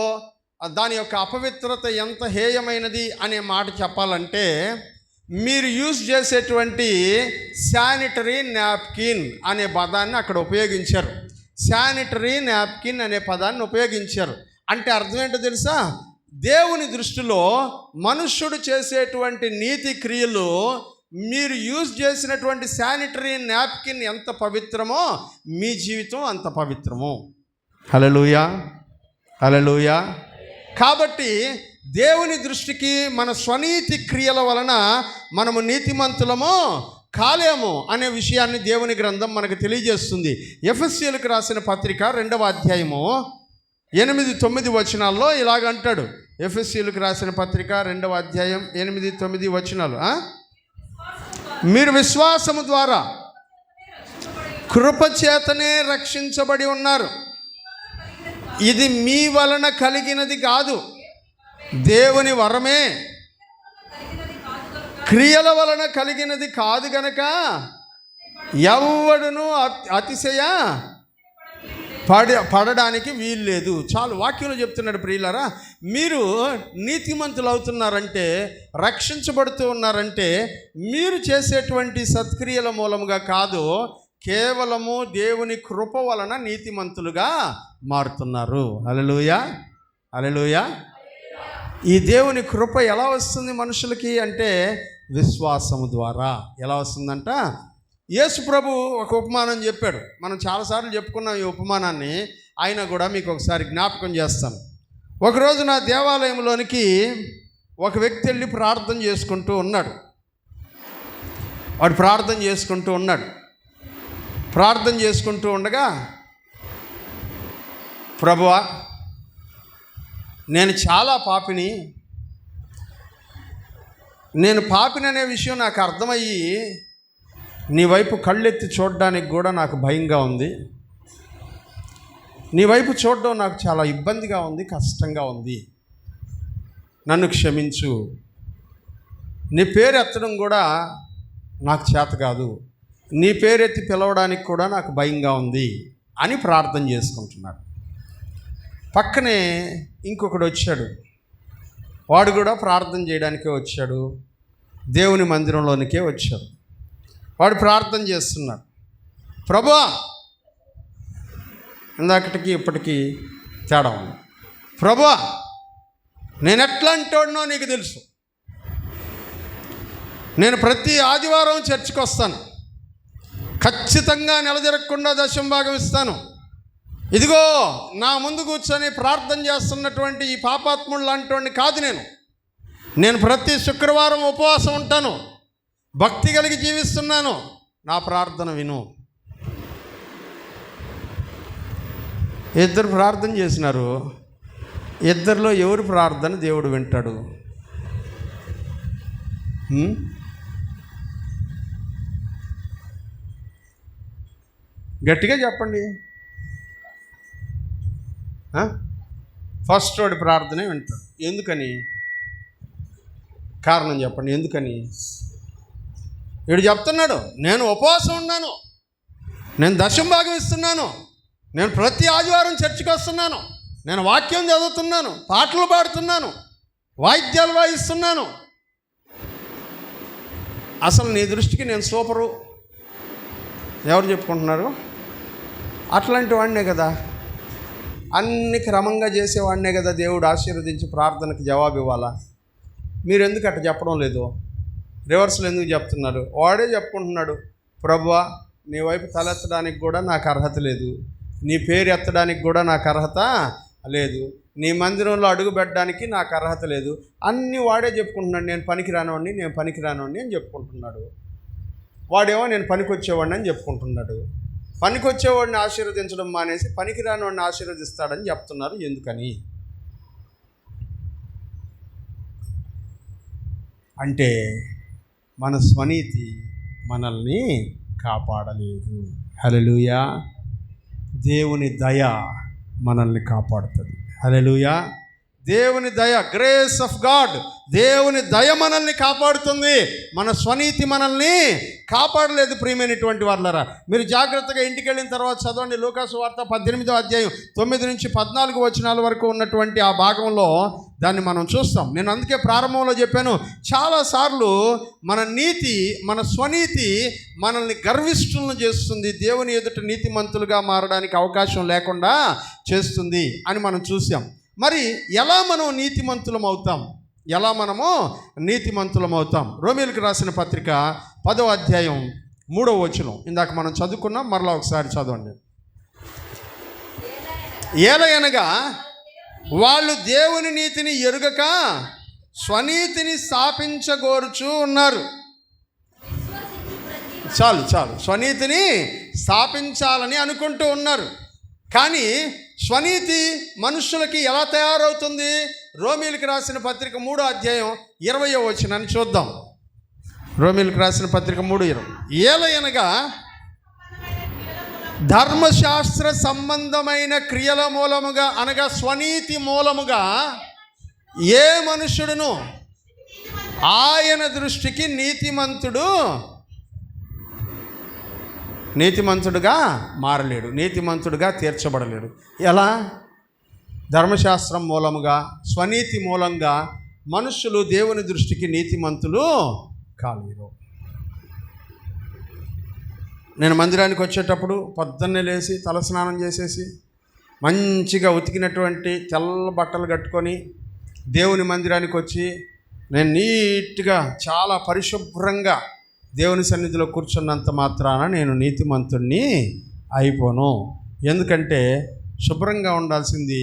దాని యొక్క అపవిత్రత ఎంత హేయమైనది అనే మాట చెప్పాలంటే, మీరు యూజ్ చేసేటువంటి శానిటరీ నాప్కిన్ అనే పదాన్ని అక్కడ ఉపయోగించారు. శానిటరీ నాప్కిన్ అనే పదాన్ని ఉపయోగించారు. అంటే అర్థం ఏంటో తెలుసా? దేవుని దృష్టిలో మనుష్యుడు చేసేటువంటి నీతి క్రియలు మీరు యూజ్ చేసినటువంటి శానిటరీ నాప్కిన్ ఎంత పవిత్రమో మీ జీవితం అంత పవిత్రము. హల్లెలూయా, హల్లెలూయా. కాబట్టి దేవుని దృష్టికి మన స్వనీతి క్రియల వలన మనము నీతిమంతులము కాలేము అనే విషయాన్ని దేవుని గ్రంథం మనకు తెలియజేస్తుంది. ఎఫెసీయులకు రాసిన పత్రిక 2వ అధ్యాయము 8-9 వచనాల్లో ఇలాగంటాడు. ఎఫెసీయులకు రాసిన పత్రిక 2వ అధ్యాయం 8-9 వచనాలు. మీరు విశ్వాసము ద్వారా కృపచేతనే రక్షించబడి ఉన్నారు. ఇది మీ వలన కలిగినది కాదు, దేవుని వరమే. క్రియల వలన కలిగినది కాదు గనక ఎవ్వడును అతిశయ పడడానికి వీల్లేదు. చాలు, వాక్యంలో చెప్తున్నాడు ప్రియులారా. మీరు నీతిమంతులు అవుతున్నారంటే, రక్షించబడుతూ ఉన్నారంటే మీరు చేసేటువంటి సత్క్రియల మూలముగా కాదు, కేవలము దేవుని కృప వలన నీతిమంతులుగా మారుతున్నారు. హల్లెలూయా, హల్లెలూయా. ఈ దేవుని కృప ఎలా వస్తుంది మనుషులకి అంటే, విశ్వాసము ద్వారా. ఎలా వస్తుందంట? యేసు ప్రభు ఒక ఉపమానం చెప్పాడు. మనం చాలాసార్లు చెప్పుకున్నాం ఈ ఉపమానాన్ని, అయినా కూడా మీకు ఒకసారి జ్ఞాపకం చేస్తాను. ఒకరోజు నా దేవాలయంలోనికి ఒక వ్యక్తి వెళ్ళి ప్రార్థన చేసుకుంటూ ఉన్నాడు. వాడు ప్రార్థన చేసుకుంటూ ఉండగా, ప్రభువా, నేను చాలా పాపిని అనే విషయం నాకు అర్థమయ్యి నీ వైపు కళ్ళెత్తి చూడడానికి కూడా నాకు భయంగా ఉంది. నీ వైపు చూడడం నాకు చాలా ఇబ్బందిగా ఉంది, కష్టంగా ఉంది. నన్ను క్షమించు. నీ పేరు ఎత్తడం కూడా నాకు చేత కాదు, నీ పేరెత్తి పిలవడానికి కూడా నాకు భయంగా ఉంది అని ప్రార్థన చేసుకుంటున్నాడు. పక్కనే ఇంకొకడు వచ్చాడు. వాడు కూడా ప్రార్థన చేయడానికే వచ్చాడు, దేవుని మందిరంలోనికే వచ్చాడు. వాడు ప్రార్థన చేస్తున్నాడు. ప్రభువా, ఇందాకటికి ఇప్పటికీ తేడా ఉంది. ప్రభువా, నేను ఎట్లాంటి వాడినో నీకు తెలుసు. నేను ప్రతి ఆదివారం చర్చికి వస్తాను, ఖచ్చితంగా నెలజరగకుండా దశంభాగం ఇస్తాను. ఇదిగో నా ముందు కూర్చొని ప్రార్థన చేస్తున్నటువంటి ఈ పాపాత్ముడు లాంటి వాడిని కాదు నేను ప్రతి శుక్రవారం ఉపవాసం ఉంటాను, భక్తి కలిగి జీవిస్తున్నాను, నా ప్రార్థన విను. ఇద్దరు ప్రార్థన చేసినారు. ఇద్దరిలో ఎవరి ప్రార్థన దేవుడు వింటాడు? గట్టిగా చెప్పండి. ఫస్ట్ వాడి ప్రార్థనే వింటాడు. ఎందుకని? కారణం చెప్పండి. ఎందుకని? వీడు చెప్తున్నాడు, నేను ఉపవాసం ఉన్నాను, నేను దశంభాగం ఇస్తున్నాను, నేను ప్రతి ఆదివారం చర్చికి వస్తున్నాను, నేను వాక్యం చదువుతున్నాను, పాటలు పాడుతున్నాను, వాయిద్యాలు వాయిస్తున్నాను. అసలు నీ దృష్టికి నేను సూపరు. ఎవరు చెప్పుకుంటున్నారు? అట్లాంటి వాడినే కదా, అన్ని క్రమంగా చేసేవాడినే కదా దేవుడు ఆశీర్వదించి ప్రార్థనకి జవాబు ఇవ్వాలా. మీరు ఎందుకు అట్లా చెప్పడం లేదు? రివర్స్లో ఎందుకు చెప్తున్నారు? వాడే చెప్పుకుంటున్నాడు, ప్రభువా, నీ వైపు తలెత్తడానికి కూడా నాకు అర్హత లేదు, నీ పేరు ఎత్తడానికి కూడా నాకు అర్హత లేదు, నీ మందిరంలో అడుగు పెట్టడానికి నాకు అర్హత లేదు, అన్నీ వాడే చెప్పుకుంటున్నాడు. నేను పనికి రానివాడిని అని చెప్పుకుంటున్నాడు. వాడేమో నేను పనికి వచ్చేవాడిని అని చెప్పుకుంటున్నాడు. పనికి వచ్చేవాడిని ఆశీర్వదించడం మానేసి పనికి రానివాడిని ఆశీర్వదిస్తాడని చెప్తున్నారు. ఎందుకని అంటే మన స్వనీతి మనల్ని కాపాడలేదు. హల్లెలూయా. దేవుని దయ మనల్ని కాపాడుతుంది. హల్లెలూయా. దేవుని దయ, గ్రేస్ ఆఫ్ గాడ్, దేవుని దయ మనల్ని కాపాడుతుంది. మన స్వనీతి మనల్ని కాపాడలేదు. ప్రియమైనటువంటి వాళ్ళరా, మీరు జాగ్రత్తగా ఇంటికి వెళ్ళిన తర్వాత చదవండి. లూకాసు వార్త 18వ అధ్యాయం 9 నుంచి 14 వచనాల వరకు ఉన్నటువంటి ఆ భాగంలో దాన్ని మనం చూస్తాం. నేను అందుకే ప్రారంభంలో చెప్పాను, చాలాసార్లు మన నీతి, మన స్వనీతి మనల్ని గర్విష్ఠులను చేస్తుంది, దేవుని ఎదుట నీతిమంతులుగా మారడానికి అవకాశం లేకుండా చేస్తుంది అని మనం చూసాం. మరి ఎలా మనం నీతిమంతులం అవుతాం? రోమీయులకు రాసిన పత్రిక 10వ అధ్యాయం 3వ వచనం ఇందాక మనం చదువుకున్నాం, మరలా ఒకసారి చదవండి. ఏలయనగా వాళ్ళు దేవుని నీతిని ఎరుగక స్వనీతిని స్థాపించగోరుచూ ఉన్నారు. చాలు, స్వనీతిని స్థాపించాలని అనుకుంటూ ఉన్నారు. కానీ స్వనీతి మనుషులకి ఎలా తయారవుతుంది? రోమీయులకు రాసిన పత్రిక 3వ అధ్యాయం 20వ వచనాన్ని చూద్దాం. రోమీయులకు రాసిన పత్రిక 3:20. ఏలయనగా ధర్మశాస్త్ర సంబంధమైన క్రియల మూలముగా, అనగా స్వనీతి మూలముగా ఏ మనుషుడును ఆయన దృష్టికి నీతిమంతుడుగా మారలేడు, నీతిమంతుడుగా తీర్చబడలేడు. ఎలా? ధర్మశాస్త్రం మూలముగా, స్వనీతి మూలంగా మనుషులు దేవుని దృష్టికి నీతిమంతులు కాలేరు. నేను మందిరానికి వచ్చేటప్పుడు పొద్దున్నే లేచి తలస్నానం చేసేసి మంచిగా ఉతికినటువంటి తెల్ల బట్టలు కట్టుకొని దేవుని మందిరానికి వచ్చి నేను నీట్గా చాలా పరిశుభ్రంగా దేవుని సన్నిధిలో కూర్చున్నంత మాత్రాన నేను నీతిమంతుణ్ణి అయిపోను. ఎందుకంటే శుభ్రంగా ఉండాల్సింది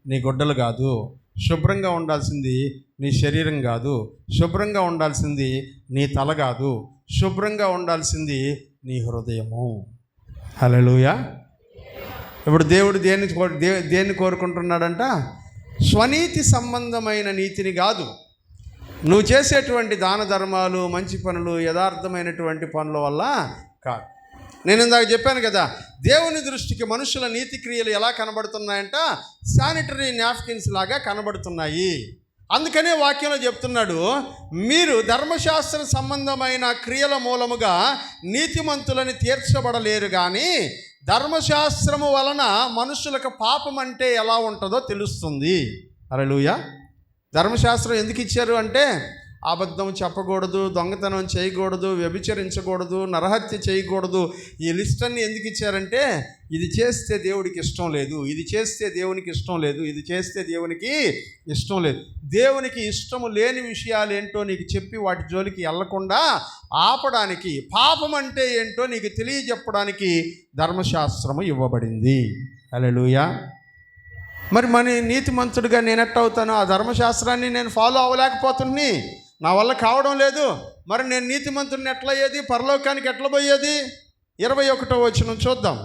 నీ గుడ్డలు కాదు, శుభ్రంగా ఉండాల్సింది నీ శరీరం కాదు, శుభ్రంగా ఉండాల్సింది నీ తల కాదు, శుభ్రంగా ఉండాల్సింది నీ హృదయము. హల్లెలూయా. ఇప్పుడు దేవుడు దేన్ని కోరుకుంటున్నాడంట? స్వనీతి సంబంధమైన నీతిని కాదు, నువ్వు చేసేటువంటి దాన ధర్మాలు, మంచి పనులు, యథార్థమైనటువంటి పనుల వల్ల కాదు. నేను ఇందాక చెప్పాను కదా, దేవుని దృష్టికి మనుషుల నీతి క్రియలు ఎలా కనబడుతున్నాయంట? శానిటరీ నాప్కిన్స్ లాగా కనబడుతున్నాయి. అందుకనే వాక్యంలో చెప్తున్నాడు, మీరు ధర్మశాస్త్ర సంబంధమైన క్రియల మూలముగా నీతిమంతులని తీర్చబడలేరు, కానీ ధర్మశాస్త్రము వలన మనుషులకు పాపం అంటే ఎలా ఉంటుందో తెలుస్తుంది. హల్లెలూయా. ధర్మశాస్త్రం ఎందుకు ఇచ్చారు అంటే, అబద్ధం చెప్పకూడదు, దొంగతనం చేయకూడదు, వ్యభిచరించకూడదు, నరహత్య చేయకూడదు. ఈ లిస్ట్ అన్ని ఎందుకు ఇచ్చారంటే, ఇది చేస్తే దేవుడికి ఇష్టం లేదు, ఇది చేస్తే దేవునికి ఇష్టం లేదు, ఇది చేస్తే దేవునికి ఇష్టం లేదు. దేవునికి ఇష్టము లేని విషయాలు ఏంటో నీకు చెప్పి వాటి జోలికి వెళ్లకుండా ఆపడానికి, పాపం అంటే ఏంటో నీకు తెలియజెప్పడానికి ధర్మశాస్త్రము ఇవ్వబడింది. హల్లెలూయా. మరి నీతిమంతుడిగా నేను ఎట్ట అవుతాను? ఆ ధర్మశాస్త్రాన్ని నేను ఫాలో అవ్వలేకపోతుంది, నా వల్ల కావడం లేదు. మరి నేను నీతిమంతుడిని ఎట్లా అయ్యేది? పరలోకానికి ఎట్లా పోయేది? 21వ వచనం చూద్దాం.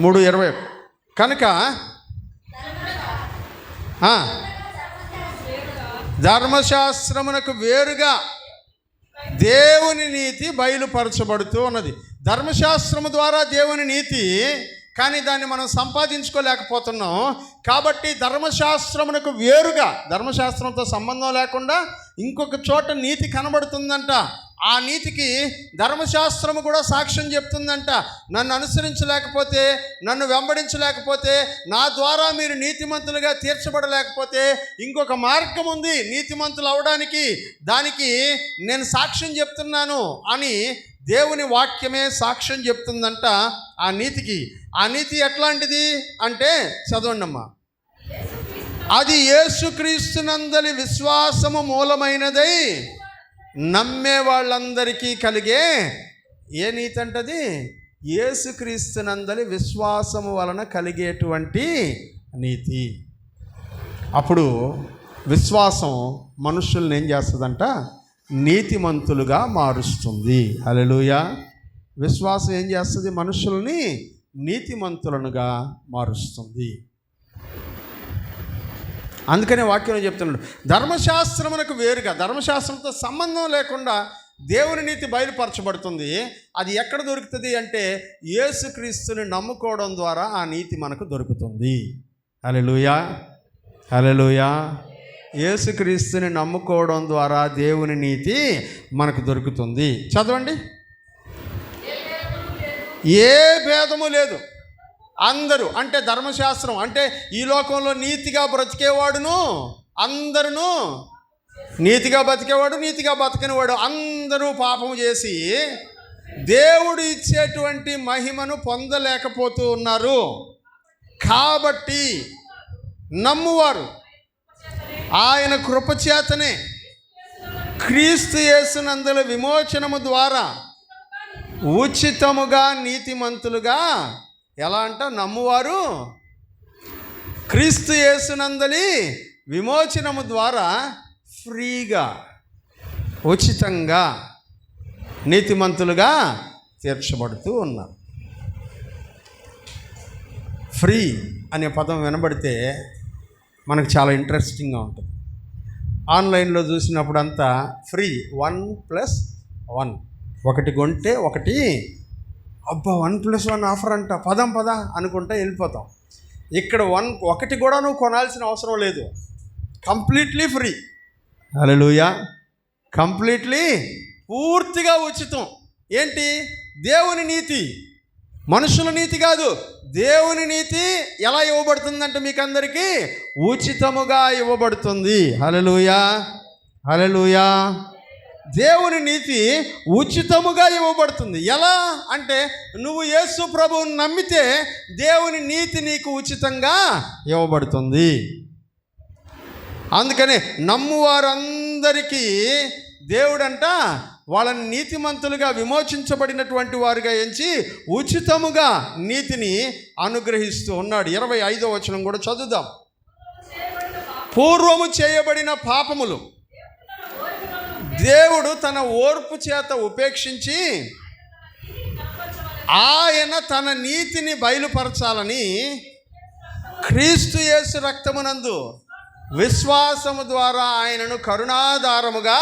3:21. కనుక ధర్మశాస్త్రమునకు వేరుగా దేవుని నీతి బయలుపరచబడుతూ ఉన్నది. ధర్మశాస్త్రము ద్వారా దేవుని నీతి, కానీ దాన్ని మనం సంపాదించుకోలేకపోతున్నాం. కాబట్టి ధర్మశాస్త్రమునకు వేరుగా, ధర్మశాస్త్రంతో సంబంధం లేకుండా ఇంకొక చోట నీతి కనబడుతుందంట. ఆ నీతికి ధర్మశాస్త్రము కూడా సాక్ష్యం చెప్తుందంట. నన్ను అనుసరించలేకపోతే, నన్ను వెంబడించలేకపోతే, నా ద్వారా మీరు నీతిమంతులుగా తీర్చబడలేకపోతే ఇంకొక మార్గం ఉంది నీతిమంతులు అవడానికి, దానికి నేను సాక్ష్యం చెప్తున్నాను అని దేవుని వాక్యమే సాక్ష్యం చెప్తుందంట ఆ నీతికి. ఆ నీతి ఎట్లాంటిది అంటే, చదవండి అమ్మా. అది యేసుక్రీస్తునందలి విశ్వాసము మూలమైనదై నమ్మే వాళ్ళందరికీ కలిగే ఏ నీతి అంటది? యేసుక్రీస్తునందలి విశ్వాసము వలన కలిగేటువంటి నీతి. అప్పుడు విశ్వాసం మనుషుల్ని ఏం చేస్తుందంట? నీతిమంతులుగా మారుస్తుంది. హల్లెలూయా. విశ్వాసం ఏం చేస్తుంది? మనుషుల్ని నీతిమంతులనుగా మారుస్తుంది. అందుకనే వాక్యం చెప్తున్నాడు, ధర్మశాస్త్రమునకు వేరుగా, ధర్మశాస్త్రంతో సంబంధం లేకుండా దేవుని నీతి బయలుపరచబడుతుంది. అది ఎక్కడ దొరుకుతుంది అంటే యేసుక్రీస్తుని నమ్ముకోవడం ద్వారా ఆ నీతి మనకు దొరుకుతుంది. హల్లెలూయా, హల్లెలూయా. యేసుక్రీస్తుని నమ్ముకోవడం ద్వారా దేవుని నీతి మనకు దొరుకుతుంది. చదవండి. ఏ భేదము లేదు. అందరూ అంటే ధర్మశాస్త్రం అంటే ఈ లోకంలో నీతిగా బ్రతికేవాడును, అందరూ నీతిగా బతికేవాడు, నీతిగా బతకనివాడు అందరూ పాపము చేసి దేవుడు ఇచ్చేటువంటి మహిమను పొందలేకపోతూ ఉన్నారు. కాబట్టి నమ్మువారు ఆయన కృపచేతనే క్రీస్తు యేసునందుల విమోచనము ద్వారా ఉచితముగా నీతిమంతులుగా, ఎలా అంట? నమ్మువారు క్రీస్తు యేసునందలి విమోచనము ద్వారా ఫ్రీగా, ఉచితంగా నీతిమంతులుగా తీర్చబడుతూ ఉన్నారు. ఫ్రీ అనే పదం వినబడితే మనకు చాలా ఇంట్రెస్టింగ్గా ఉంటుంది. ఆన్లైన్లో చూసినప్పుడు అంతా ఫ్రీ 1+1, ఒకటి కొంటే ఒకటి, అబ్బా 1+1 ఆఫర్ అంట, పద అనుకుంటా వెళ్ళిపోతాం. ఇక్కడ ఒకటి కూడా నువ్వు కొనాల్సిన అవసరం లేదు, కంప్లీట్లీ ఫ్రీ. హల్లెలూయా. కంప్లీట్లీ, పూర్తిగా ఉచితం. ఏంటి? దేవుని నీతి, మనుషుల నీతి కాదు, దేవుని నీతి ఎలా ఇవ్వబడుతుందంటే మీకు అందరికీ ఉచితముగా ఇవ్వబడుతుంది. హల్లెలూయా, హల్లెలూయా. దేవుని నీతి ఉచితముగా ఇవ్వబడుతుంది. ఎలా అంటే నువ్వు యేసు ప్రభువుని నమ్మితే దేవుని నీతి నీకు ఉచితంగా ఇవ్వబడుతుంది. అందుకనే నమ్మువారందరికీ దేవుడంట వాళ్ళని నీతిమంతులుగా, విమోచించబడినటువంటి వారుగా ఎంచి ఉచితముగా నీతిని అనుగ్రహిస్తూ ఉన్నాడు. 25వ వచనం కూడా చదువుదాం. పూర్వము చేయబడిన పాపములు దేవుడు తన ఓర్పు చేత ఉపేక్షించి ఆయన తన నీతిని బయలుపరచాలని క్రీస్తు యేసు రక్తమునందు విశ్వాసము ద్వారా ఆయనను కరుణాధారముగా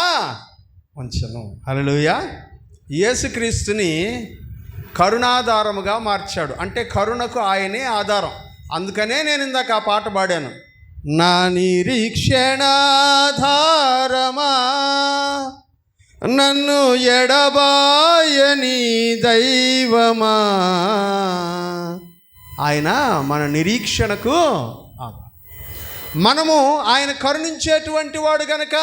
ఉంచెను. హల్లెలూయా. యేసుక్రీస్తుని కరుణాధారముగా మార్చాడు. అంటే కరుణకు ఆయనే ఆధారం. అందుకనే నేను ఇందాక ఆ పాట పాడాను, నా నిరీక్షణాధారమా నన్ను ఎడబాయని దైవమా. ఆయన మన నిరీక్షణకు ఆధారం. మనము ఆయన కరుణించేటువంటి వాడు గనక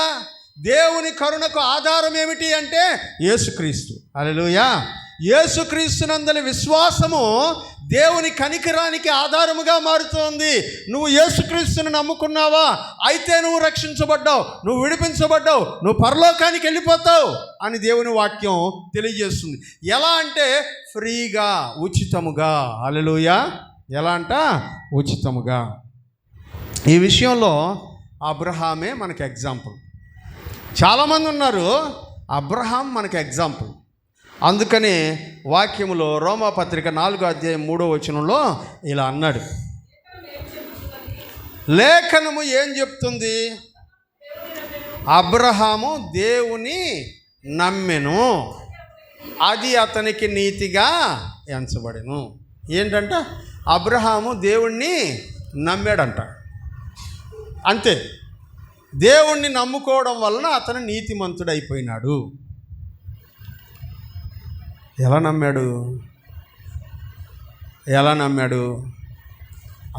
దేవుని కరుణకు ఆధారం ఏమిటి అంటే యేసుక్రీస్తు. హల్లెలూయా. యేసుక్రీస్తునందలి విశ్వాసము దేవుని కనికరానికి ఆధారముగా మారుతోంది. నువ్వు యేసుక్రీస్తుని నమ్ముకున్నావా, అయితే నువ్వు రక్షించబడ్డావు, నువ్వు విడిపించబడ్డావు, నువ్వు పరలోకానికి వెళ్ళిపోతావు అని దేవుని వాక్యం తెలియజేస్తుంది. ఎలా అంటే ఫ్రీగా, ఉచితముగా. హల్లెలూయా. ఎలా అంట? ఉచితముగా. ఈ విషయంలో అబ్రహామే మనకి ఎగ్జాంపుల్. చాలామంది ఉన్నారు, అబ్రహాం మనకి ఎగ్జాంపుల్. అందుకనే వాక్యములో రోమాపత్రిక 4వ అధ్యాయం 3వ వచనంలో ఇలా అన్నాడు. లేఖనము ఏం చెప్తుంది? అబ్రహాము దేవుని నమ్మెను, అది అతనికి నీతిగా ఎంచబడెను. ఏంటంట? అబ్రహాము దేవుణ్ణి నమ్మాడంట. అంతే. దేవుణ్ణి నమ్ముకోవడం వలన అతను నీతిమంతుడైపోయినాడు. ఎలా నమ్మాడు? ఎలా నమ్మాడు?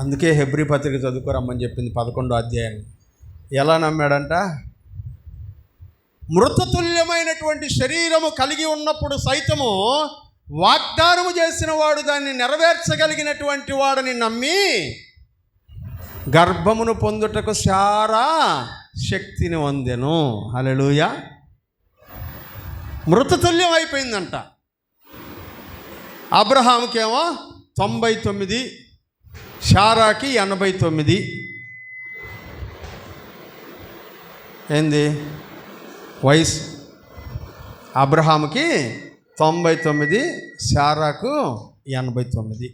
అందుకే హెబ్రీ పత్రిక చదువుకోరమ్మని చెప్పింది 11వ అధ్యాయం. ఎలా నమ్మాడంట? మృతతుల్యమైనటువంటి శరీరము కలిగి ఉన్నప్పుడు సైతము వాగ్దానము చేసిన వాడు దాన్ని నెరవేర్చగలిగినటువంటి వాడని నమ్మి గర్భమును పొందుటకు శారా శక్తిని పొందెను. హల్లెలూయా. మృతతుల్యం అయిపోయిందంట. అబ్రహాముకేమో 99, శారాకి 89. ఏంది వయసు? అబ్రహాముకి 99, శారాకు 89.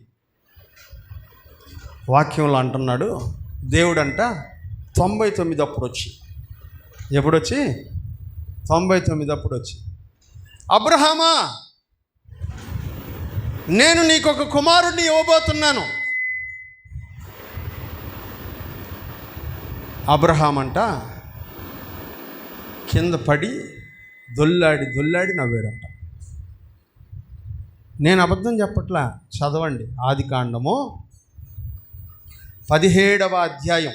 వాక్యంలో అంటున్నాడు దేవుడంట 99 అప్పుడు వచ్చి, ఎప్పుడొచ్చి 99 అప్పుడు వచ్చి, అబ్రహామా నేను నీకు ఒక కుమారుడిని ఇవ్వబోతున్నాను. అబ్రహాం అంట కింద పడి దొల్లాడి నవ్వాడంట. నేను అబద్ధం చెప్పట్లా, చదవండి. ఆదికాండము 17వ అధ్యాయం.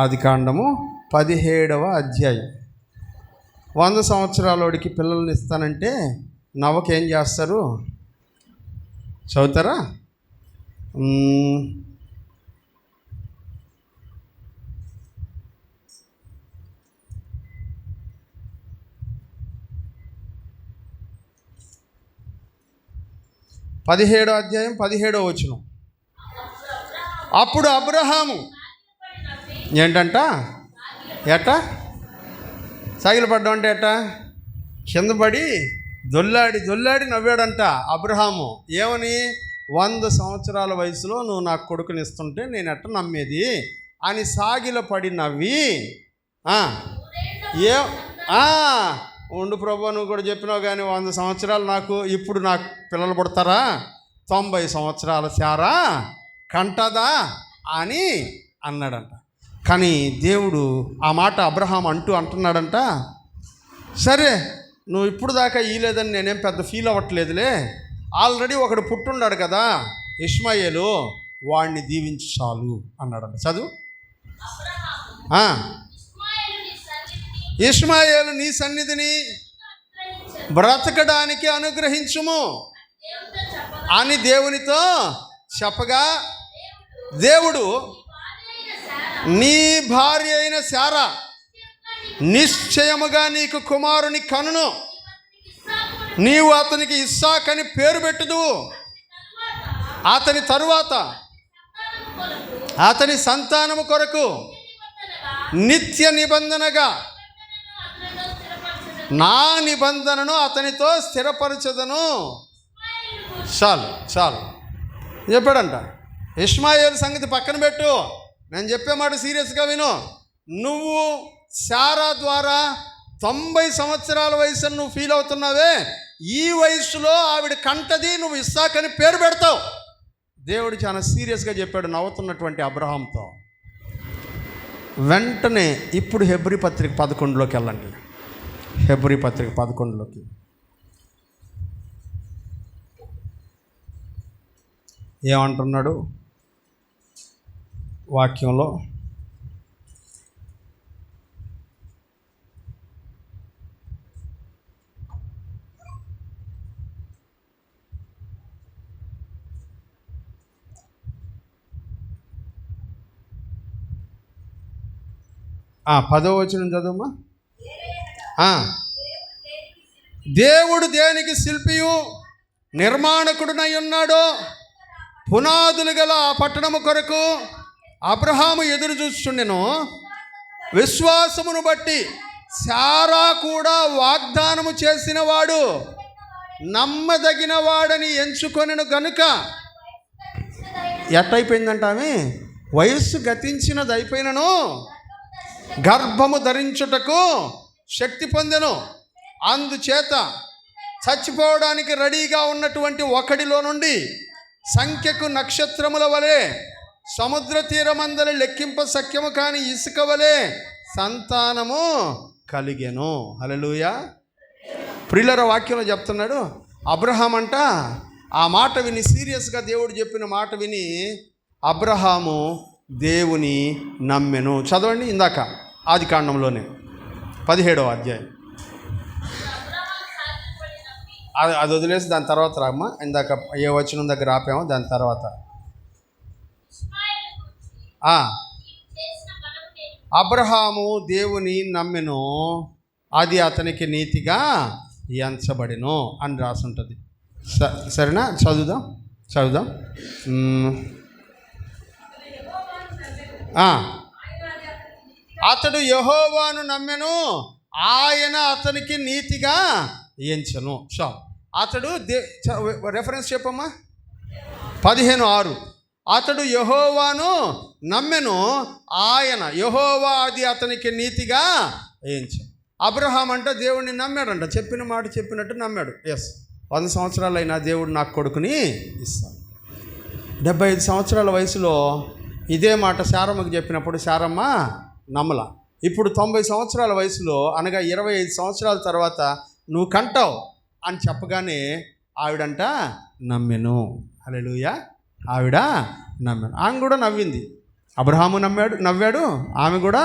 ఆదికాండము 17వ అధ్యాయం. 100 సంవత్సరాలోడికి పిల్లల్ని ఇస్తానంటే నవ్వకేం చేస్తారు? చదువుతారా? పదిహేడో అధ్యాయం 17వ వచనం. అప్పుడు అబ్రహాము ఏంటంట? ఎట్ట సాగిలు పడ్డం అంటే ఎట్ట? కింద పడి దొల్లాడి నవ్వాడంట అబ్రహాము. ఏమని? 100 సంవత్సరాల వయసులో నువ్వు నాకు కొడుకుని ఇస్తుంటే నేను ఎట్ట నమ్మేది అని సాగిల పడి నవ్వి, ఉండు ప్రభు, నువ్వు కూడా చెప్పినావు కానీ 100 సంవత్సరాలు ఇప్పుడు నాకు పిల్లలు పుడతారా? 90 సంవత్సరాల శారా కంటదా అని అన్నాడంట. కానీ దేవుడు ఆ మాట అబ్రహాం అంటున్నాడంట, సరే నువ్వు ఇప్పుడు దాకా ఇయ్యలేదని నేనేం పెద్ద ఫీల్ అవ్వట్లేదులే, ఆల్రెడీ ఒకడు పుట్టుండాడు కదా ఇష్మాయేలు, వాడిని దీవించి చాలు అన్నాడంట. చదువు. ఇష్మాయేలు నీ సన్నిధిని బ్రతకడానికి అనుగ్రహించుము అని దేవునితో చెప్పగా, దేవుడు నీ భార్య అయిన శారా నిశ్చయముగా నీకు కుమారుని కనును, నీవు అతనికి ఇస్సాకని పేరు పెట్టుదు, అతని తరువాత అతని సంతానము కొరకు నిత్య నిబంధనగా నా నిబంధనను అతనితో స్థిరపరచదను. చాలు చెప్పాడంట. ఇష్మాయేలు సంగతి పక్కన పెట్టు, నేను చెప్పే మాట సీరియస్గా విను. నువ్వు శారా ద్వారా 90 సంవత్సరాల వయసు నువ్వు ఫీల్ అవుతున్నావే, ఈ వయసులో ఆవిడ కంటది, నువ్వు ఇస్సాకని పేరు పెడతావు. దేవుడు చాలా సీరియస్గా చెప్పాడు నవ్వుతున్నటువంటి అబ్రహాంతో. వెంటనే ఇప్పుడు హెబ్రీ పత్రిక 11లోకి వెళ్ళండి. హెబ్రీ పత్రిక 11లోకి. ఏమంటున్నాడు వాక్యంలో? పదో వచనం చదువుమా. దేవుడు దేనికి శిల్పియు నిర్మాణకుడునై ఉన్నాడో పునాదులు గల ఆ పట్టణము కొరకు అబ్రహాము ఎదురు చూస్తుండెను. విశ్వాసమును బట్టి శారా కూడా వాగ్దానము చేసిన వాడు నమ్మదగిన వాడని ఎంచుకొనెను గనుక ఎట్టయిపోయిందంట, ఆమె వయస్సు గతించినది అయిపోయినను గర్భము ధరించుటకు శక్తి పొందెను. అందుచేత చచ్చిపోవడానికి రెడీగా ఉన్నటువంటి ఒకడిలో నుండి సంఖ్యకు నక్షత్రముల వలె సముద్ర తీరమందలి లెక్కింప సఖ్యము కాని ఇసుక వలె సంతానము కలిగెను. హల్లెలూయా. ప్రియులార వాక్యంలో చెప్తున్నాడు అబ్రహాం అంట ఆ మాట విని, సీరియస్గా దేవుడు చెప్పిన మాట విని అబ్రహాము దేవుని నమ్మెను. చదవండి ఇందాక ఆదికాండంలోనే 17వ అధ్యాయం. అది వదిలేసి దాని తర్వాత రామ్మా. ఇందాక ఏ వచనం దగ్గర ఆపామో దాని తర్వాత. అబ్రహాము దేవుని నమ్మెను, అది అతనికి నీతిగా ఎంచబడెను అని రాసుంటుంది. సరేనా? చదువుదాం. అతడు యెహోవాను నమ్మెను, ఆయన అతనికి నీతిగా ఎంచెను. అతడు రెఫరెన్స్ చెప్పమ్మా. 15:6. అతడు యెహోవాను నమ్మెను, ఆయన యెహోవా అది అతనికి నీతిగా ఎంచెను. అబ్రహాం అంటే దేవుడిని నమ్మాడంట, చెప్పిన మాట చెప్పినట్టు నమ్మాడు. 100 సంవత్సరాలు అయినా దేవుడు నాకు కొడుకుని ఇస్తాను. 75 సంవత్సరాల వయసులో ఇదే మాట శారమ్మకి చెప్పినప్పుడు శారమ్మ నమ్మల. ఇప్పుడు 90 సంవత్సరాల వయసులో, అనగా 25 సంవత్సరాల తర్వాత నువ్వు కంటావు అని చెప్పగానే ఆవిడంట నమ్మెను. హల్లెలూయా. ఆవిడ నమ్మాను. ఆమె కూడా నవ్వింది. అబ్రహాము నవ్వాడు, ఆమె కూడా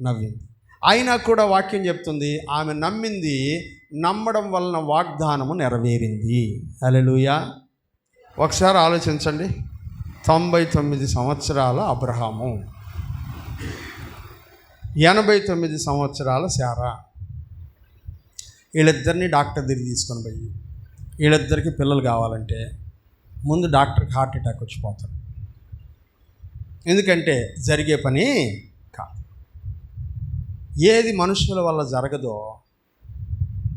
నవ్వింది. అయినా కూడా వాక్యం చెప్తుంది, ఆమె నమ్మింది, నమ్మడం వలన వాగ్దానము నెరవేరింది. హల్లెలూయా. ఒకసారి ఆలోచించండి. 99 సంవత్సరాల అబ్రహాము, 89 సంవత్సరాల శారా. వీళ్ళిద్దరిని డాక్టర్ దగ్గర తీసుకొని పోయి, వీళ్ళిద్దరికి పిల్లలు కావాలంటే ముందు డాక్టర్కి హార్ట్ అటాక్ వచ్చిపోతాడు. ఎందుకంటే జరిగే పని కాదు. ఏది మనుషుల వల్ల జరగదో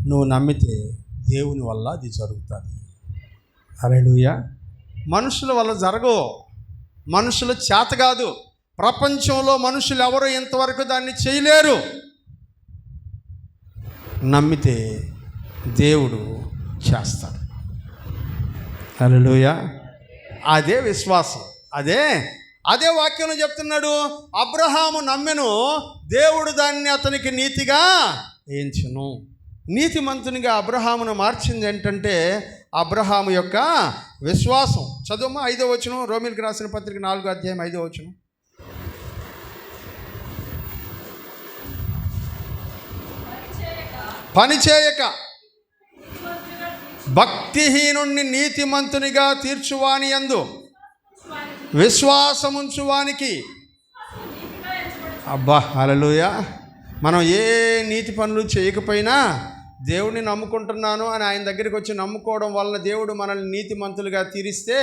నువ్వు నమ్మితే దేవుని వల్ల అది జరుగుతుంది. హల్లెలూయా. మనుషుల వల్ల జరగవు, మనుషుల చేత కాదు. ప్రపంచంలో మనుషులు ఎవరు ఇంతవరకు దాన్ని చేయలేరు. నమ్మితే దేవుడు చేస్తాడు. హల్లెలూయా. అదే విశ్వాసం. అదే వాక్యంలో చెప్తున్నాడు. అబ్రహాము నమ్మెను, దేవుడు దాన్ని అతనికి నీతిగా ఎంచెను. నీతిమంతునిగా అబ్రహామును మార్చింది ఏంటంటే అబ్రహాము యొక్క విశ్వాసం. చదువు 5వ వచనం, రోమీయులకు రాసిన పత్రిక 4వ అధ్యాయం 5వ వచనం. పనిచేయక భక్తిహీనుణ్ణి నీతిమంతునిగా తీర్చువాని యందు విశ్వాసముంచువానికి. అబ్బా, హల్లెలూయా. మనం ఏ నీతి పనులు చేయకపోయినా దేవుడిని నమ్ముకుంటున్నాను అని ఆయన దగ్గరికి వచ్చి నమ్ముకోవడం వలన దేవుడు మనల్ని నీతిమంతులుగా తీరిస్తే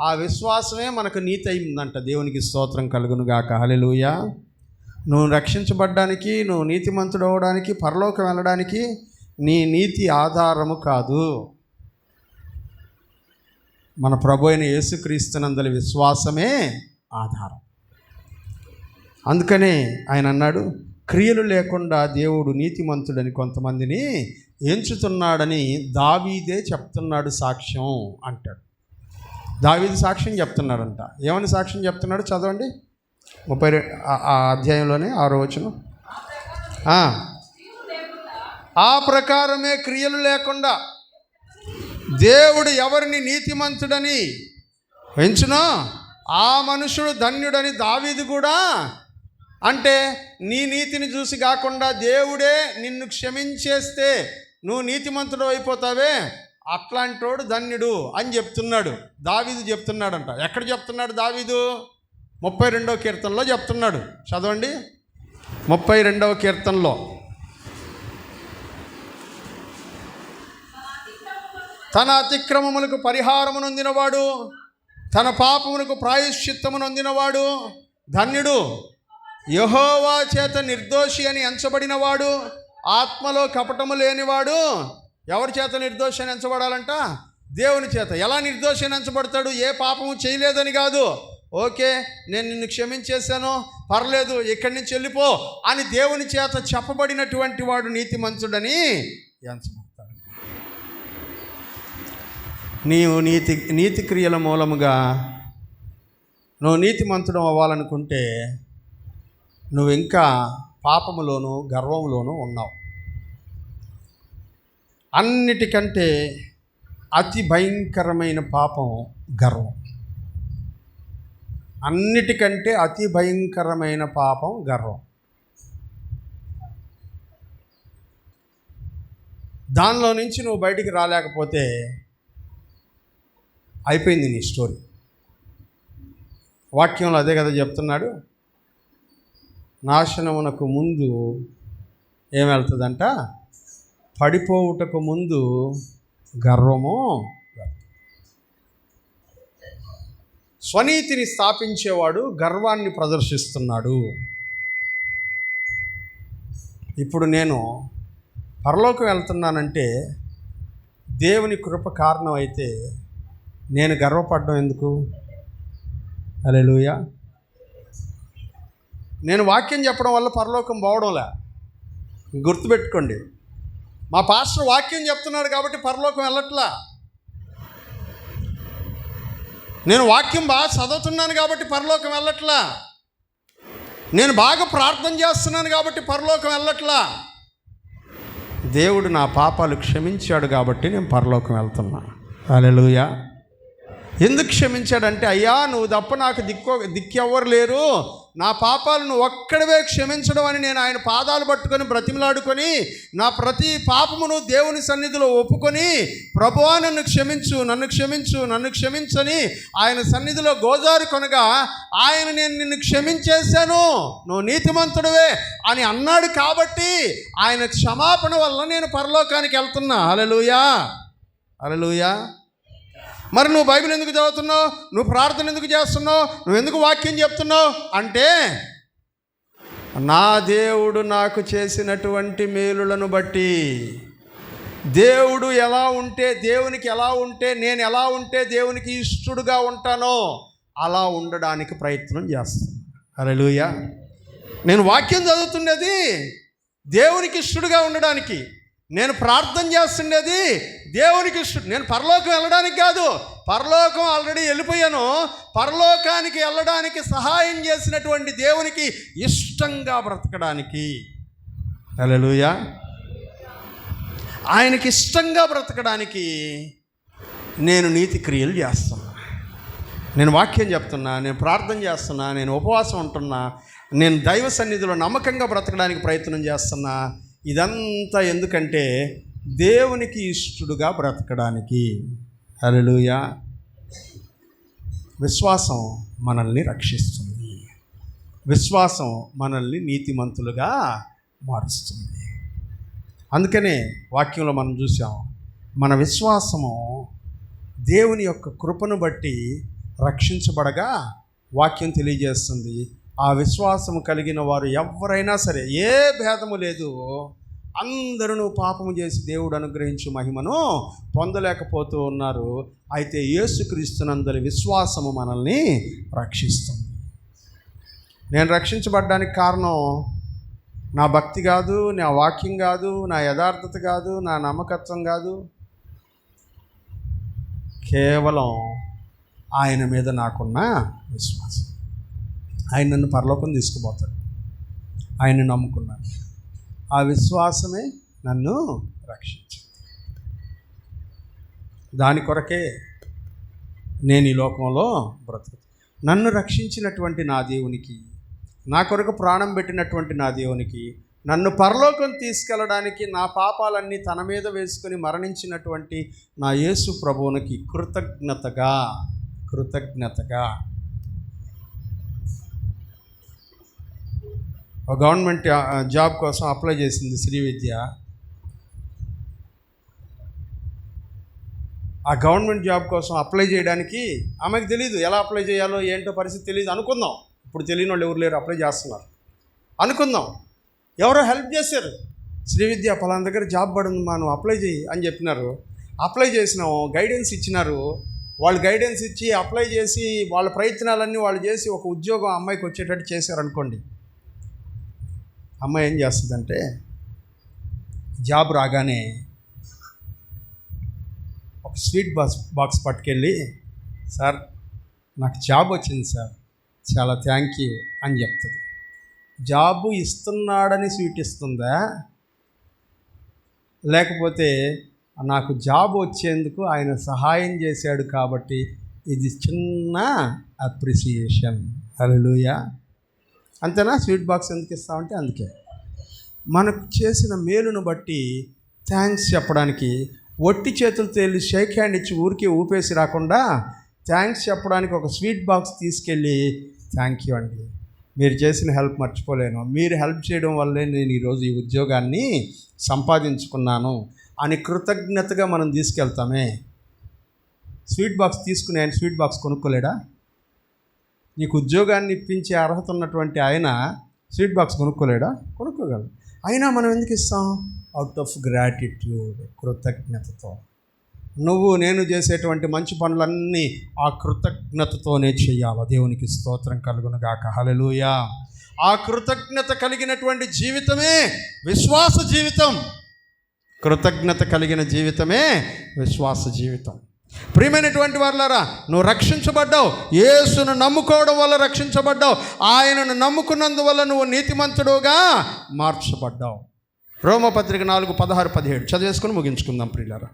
ఆ విశ్వాసమే మనకు నీతి అయిందంట. దేవునికి స్తోత్రం కలుగును గాక. హల్లెలూయా. నువ్వు రక్షించబడ్డానికి, నువ్వు నీతిమంతుడు అవ్వడానికి, పరలోకం వెళ్ళడానికి నీ నీతి ఆధారము కాదు, మన ప్రభు అయిన యేసుక్రీస్తునందలి విశ్వాసమే ఆధారం. అందుకనే ఆయన అన్నాడు, క్రియలు లేకుండా దేవుడు నీతిమంతుడని కొంతమందిని ఎంచుతున్నాడని దావీదే చెప్తున్నాడు సాక్ష్యం అంటాడు. దావీదు సాక్ష్యం చెప్తున్నాడంట. ఏమని సాక్ష్యం చెప్తున్నాడు? చదవండి 32 అధ్యాయంలోనే 6వ వచనం. ఆ ప్రకారమే క్రియలు లేకుండా దేవుడు ఎవరిని నీతిమంతుడని ఎంచునో ఆ మనుషుడు ధన్యుడని దావీదు కూడా. అంటే నీ నీతిని చూసి కాకుండా దేవుడే నిన్ను క్షమించేస్తే నువ్వు నీతిమంతుడు అయిపోతావే, అట్లాంటోడు ధన్యుడు అని చెప్తున్నాడు. దావీదు చెప్తున్నాడంట. ఎక్కడ చెప్తున్నాడు దావీదు? 32వ కీర్తనలో చెప్తున్నాడు. చదవండి 32వ కీర్తనలో. తన అతిక్రమములకు పరిహారము నొందినవాడు, తన పాపములకు ప్రాయశ్చిత్తము నొందినవాడు ధన్యుడు. యెహోవా చేత నిర్దోషి అని ఎంచబడినవాడు, ఆత్మలో కపటము లేనివాడు. ఎవరి చేత నిర్దోషి అని ఎంచబడాలంట? దేవుని చేత. ఎలా నిర్దోషి అని ఎంచబడతాడు? ఏ పాపము చేయలేదని కాదు. ఓకే, నేను నిన్ను క్షమించేశాను, పర్లేదు, ఇక్కడి నుంచి వెళ్ళిపో అని దేవుని చేత చెప్పబడినటువంటి వాడు నీతిమంతుడని ఎంచబడతాడు. నీవు నీతి క్రియల మూలముగా నువ్వు నీతిమంతుడు అవ్వాలనుకుంటే నువ్వు ఇంకా పాపములోను గర్వంలోనూ ఉన్నావు. అన్నిటికంటే అతి భయంకరమైన పాపం గర్వం. అన్నిటికంటే అతి భయంకరమైన పాపం గర్వం. దానిలో నుంచి నువ్వు బయటికి రాలేకపోతే అయిపోయింది నీ స్టోరీ. వాక్యంలో అదే కదా చెప్తున్నాడు. నాశనమునకు ముందు ఏం వెళ్తుందంట? పడిపోవుటకు ముందు గర్వము. స్వనీతిని స్థాపించేవాడు గర్వాన్ని ప్రదర్శిస్తున్నాడు. ఇప్పుడు నేను పరలోకం వెళ్తున్నానంటే దేవుని కృప కారణం అయితే నేను గర్వపడడం ఎందుకు? హల్లెలూయా. నేను వాక్యం చెప్పడం వల్ల పరలోకం పోవడంలే. గుర్తుపెట్టుకోండి, మా పాస్టర్ వాక్యం చెప్తున్నాడు కాబట్టి పరలోకం వెళ్ళట్లా. నేను వాక్యం బాగా చదువుతున్నాను కాబట్టి పరలోకం వెళ్ళట్లా. నేను బాగా ప్రార్థన చేస్తున్నాను కాబట్టి పరలోకం వెళ్ళట్లా. దేవుడు నా పాపాలు క్షమించాడు కాబట్టి నేను పరలోకం వెళ్తున్నా. హల్లెలూయా. ఎందుకు క్షమించాడంటే, అయ్యా నువ్వు తప్ప నాకు దిక్కెవ్వరు లేరు, నా పాపాలు నువ్వు ఒక్కడవే క్షమించడం అని నేను ఆయన పాదాలు పట్టుకొని బ్రతిమలాడుకొని నా ప్రతి పాపమును దేవుని సన్నిధిలో ఒప్పుకొని, ప్రభువా నన్ను క్షమించు, నన్ను క్షమించు, నన్ను క్షమించని ఆయన సన్నిధిలో గోజారు కొనగా ఆయన నేను నిన్ను క్షమించేశాను, నువ్వు నీతిమంతుడివే అని అన్నాడు. కాబట్టి ఆయన క్షమాపణ వల్ల నేను పరలోకానికి వెళ్తున్నా. హల్లెలూయా, హల్లెలూయా. మరి నువ్వు బైబిల్ ఎందుకు చదువుతున్నావు, నువ్వు ప్రార్థన ఎందుకు చేస్తున్నావు, నువ్వు ఎందుకు వాక్యం చెప్తున్నావు అంటే, నా దేవుడు నాకు చేసినటువంటి మేలులను బట్టి, దేవుడు ఎలా ఉంటే, దేవునికి ఎలా ఉంటే, నేను ఎలా ఉంటే దేవునికి ఇష్టడుగా ఉంటానో అలా ఉండడానికి ప్రయత్నం చేస్తాను. హల్లెలూయా. నేను వాక్యం చదువుతున్నది దేవునికి ఇష్టడుగా ఉండడానికి, నేను ప్రార్థన చేస్తుండేది దేవునికి ఇష్టం. నేను పరలోకం వెళ్ళడానికి కాదు, పరలోకం ఆల్రెడీ వెళ్ళిపోయాను. పరలోకానికి వెళ్ళడానికి సహాయం చేసినటువంటి దేవునికి ఇష్టంగా బ్రతకడానికి. హల్లెలూయా. ఆయనకి ఇష్టంగా బ్రతకడానికి నేను నీతి క్రియలు చేస్తున్నా, నేను వాక్యం చెప్తున్నా, నేను ప్రార్థన చేస్తున్నా, నేను ఉపవాసం ఉంటున్నా, నేను దైవ సన్నిధిలో నమ్మకంగా బ్రతకడానికి ప్రయత్నం చేస్తున్నా. ఇదంతా ఎందుకంటే దేవునికి ఇష్టడుగా బ్రతకడానికి. హల్లెలూయా. విశ్వాసం మనల్ని రక్షిస్తుంది, విశ్వాసం మనల్ని నీతిమంతులుగా మారుస్తుంది. అందుకనే వాక్యంలో మనం చూసాం, మన విశ్వాసము దేవుని యొక్క కృపను బట్టి రక్షించబడగా వాక్యం తెలియజేస్తుంది. ఆ విశ్వాసము కలిగిన వారు ఎవరైనా సరే, ఏ భేదము లేదు, అందరూ పాపము చేసి దేవుడు అనుగ్రహించు మహిమను పొందలేకపోతూ ఉన్నారు. అయితే యేసుక్రీస్తునందలి విశ్వాసము మనల్ని రక్షిస్తుంది. నేను రక్షించబడ్డానికి కారణం నా భక్తి కాదు, నా వాక్యం కాదు, నా యథార్థత కాదు, నా నమ్మకత్వం కాదు, కేవలం ఆయన మీద నాకున్న విశ్వాసం. ఆయన నన్ను పరలోకం తీసుకుపోతాడు, ఆయన నమ్ముకున్నాను, ఆ విశ్వాసమే నన్ను రక్షించింది. దాని కొరకే నేను ఈ లోకంలో బ్రతుకుతాను. నన్ను రక్షించినటువంటి నా దేవునికి, నా కొరకు ప్రాణం పెట్టినటువంటి నా దేవునికి, నన్ను పరలోకం తీసుకెళ్ళడానికి నా పాపాలన్నీ తన మీద వేసుకొని మరణించినటువంటి నా యేసు ప్రభువునికి కృతజ్ఞతగా గవర్నమెంట్ జాబ్ కోసం అప్లై చేసింది శ్రీవిద్య. ఆ గవర్నమెంట్ జాబ్ కోసం అప్లై చేయడానికి ఆమెకు తెలియదు, ఎలా అప్లై చేయాలో ఏంటో పరిస్థితి తెలియదు. అనుకుందాం, ఇప్పుడు తెలియని వాళ్ళు ఎవరు లేరు, అప్లై చేస్తున్నారు అనుకుందాం. ఎవరో హెల్ప్ చేశారు, శ్రీవిద్య పలానా దగ్గర జాబ్ పడింది మా, నువ్వు అప్లై చేయి అని చెప్పినారు. అప్లై చేసినాం, గైడెన్స్ ఇచ్చినారు. వాళ్ళు గైడెన్స్ ఇచ్చి అప్లై చేసి వాళ్ళ ప్రయత్నాలన్నీ వాళ్ళు చేసి ఒక ఉద్యోగం అమ్మాయికి వచ్చేటట్టు చేశారు అనుకోండి. అమ్మాయి ఏం చేస్తుందంటే, జాబ్ రాగానే ఒక స్వీట్ బాక్స్ పట్టుకెళ్ళి, సార్ నాకు జాబ్ వచ్చింది సార్, చాలా థ్యాంక్ యూ అని చెప్తుంది. జాబు ఇస్తున్నాడని స్వీట్ ఇస్తుందా, లేకపోతే నాకు జాబ్ వచ్చేందుకు ఆయన సహాయం చేశాడు కాబట్టి ఇది చిన్న అప్రిసియేషన్. హల్లెలూయా. అంతేనా? స్వీట్ బాక్స్ ఎందుకు ఇస్తామంటే అందుకే, మనకు చేసిన మేలును బట్టి థ్యాంక్స్ చెప్పడానికి, ఒట్టి చేతులతో వెళ్ళి షేక్ హ్యాండ్ ఇచ్చి ఊరికి ఊపేసి రాకుండా థ్యాంక్స్ చెప్పడానికి ఒక స్వీట్ బాక్స్ తీసుకెళ్ళి థ్యాంక్ యూ అండి, మీరు చేసిన హెల్ప్ మర్చిపోలేను, మీరు హెల్ప్ చేయడం వల్లే నేను ఈరోజు ఈ ఉద్యోగాన్ని సంపాదించుకున్నాను అని కృతజ్ఞతగా మనం తీసుకెళ్తామే. స్వీట్ బాక్స్ తీసుకుని ఆయన స్వీట్ బాక్స్ కొనుక్కోలేడా? నీకు ఉద్యోగాన్ని ఇప్పించే అర్హత ఉన్నటువంటి ఆయన స్వీట్ బాక్స్ కొనుక్కోలేడా? కొనుక్కోగలడు. అయినా మనం ఎందుకు ఇస్తాం? అవుట్ ఆఫ్ గ్రాటిట్యూడ్, కృతజ్ఞతతో. నేను చేసేటువంటి మంచి పనులన్నీ ఆ కృతజ్ఞతతోనే చెయ్యాలి. దేవునికి స్తోత్రం కలుగును గాక. హల్లెలూయా. ఆ కృతజ్ఞత కలిగినటువంటి జీవితమే విశ్వాస జీవితం. కృతజ్ఞత కలిగిన జీవితమే విశ్వాస జీవితం. ప్రియమైనటువంటి వారులారా, నువ్వు రక్షించబడ్డావు. యేసును నమ్ముకోవడం వల్ల రక్షించబడ్డావు. ఆయనను నమ్ముకున్నందువల్ల నువ్వు నీతిమంతుడుగా మార్చబడ్డావు. రోమపత్రిక 4:16-17 చదివేసుకొని ముగించుకుందాం ప్రియులారా.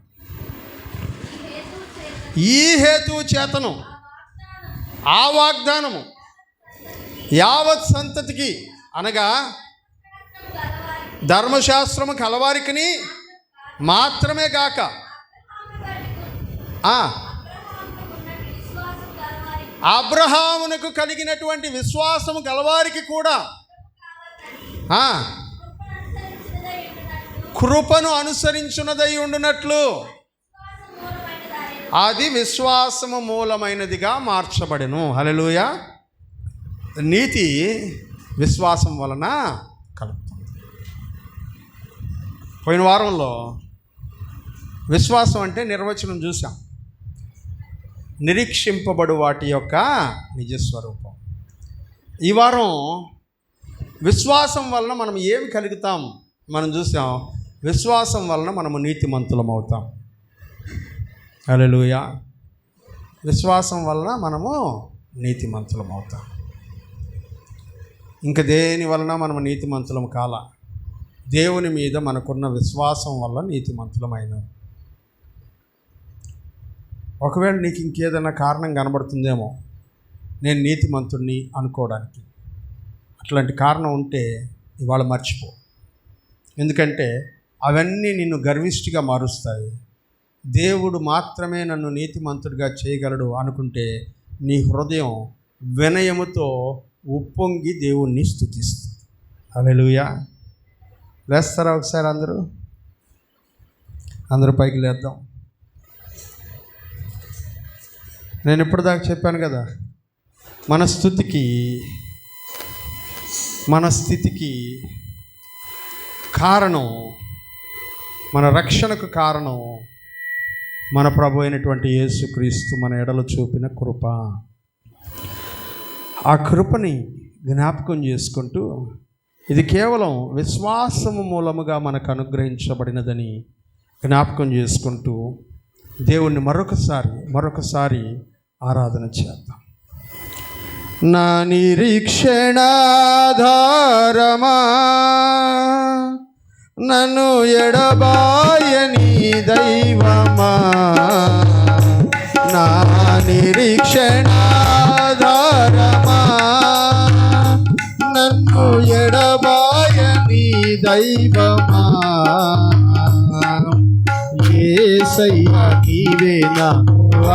ఈ హేతువు చేతను ఆ వాగ్దానము యావత్ సంతతికి, అనగా ధర్మశాస్త్రము కలవారికిని మాత్రమే గాక అబ్రహామునకు కలిగినటువంటి విశ్వాసము గలవారికి కూడా కృపను అనుసరించున్నదై ఉండునట్లు అది విశ్వాసము మూలమైనదిగా మార్చబడెను. హల్లెలూయా. నీతి విశ్వాసం వలన కలుగుతుంది. పోయిన వారంలో విశ్వాసం అంటే నిర్వచనం చూసాం. నిరీక్షింపబడు వాటి యొక్క నిజస్వరూపం. ఈ వారం విశ్వాసం వలన మనం ఏమి కలుగుతాం మనం చూసాం. విశ్వాసం వలన మనము నీతిమంతులం అవుతాం. హల్లెలూయా. విశ్వాసం వలన మనము నీతిమంతులం అవుతాం. ఇంక దేని వలన మనము నీతిమంతులం కాల. దేవుని మీద మనకున్న విశ్వాసం వల్ల నీతిమంతులమైనాం. ఒకవేళ నీకు ఇంకేదైనా కారణం కనబడుతుందేమో నేను నీతిమంతుడిని అనుకోవడానికి, అట్లాంటి కారణం ఉంటే ఇవాళ మర్చిపో. ఎందుకంటే అవన్నీ నిన్ను గర్విష్ఠిగా మారుస్తాయి. దేవుడు మాత్రమే నన్ను నీతిమంతుడిగా చేయగలడు అనుకుంటే నీ హృదయం వినయముతో ఉప్పొంగి దేవుణ్ణి స్తుతిస్తుంది. హల్లెలూయా. లేస్తారా ఒకసారి? అందరూ పైకి లేద్దాం. నేను ఇప్పటిదాకా చెప్పాను కదా, మన స్థితికి కారణం, మన రక్షణకు కారణం మన ప్రభు అయినటువంటి యేసుక్రీస్తు మన ఎడల చూపిన కృప. ఆ కృపని జ్ఞాపకం చేసుకుంటూ ఇది కేవలం విశ్వాసము మూలముగా మనకు అనుగ్రహించబడినదని జ్ఞాపకం చేసుకుంటూ దేవుణ్ణి మరొకసారి ఆరాధన చేద్దాం. నా నిరీక్షణాధారమా, నన్ను ఎడబాయని దైవమా, నా నిరీక్షణాధారమా, నన్ను ఎడబాయని దైవమా, యేసయ్యా నీవే నా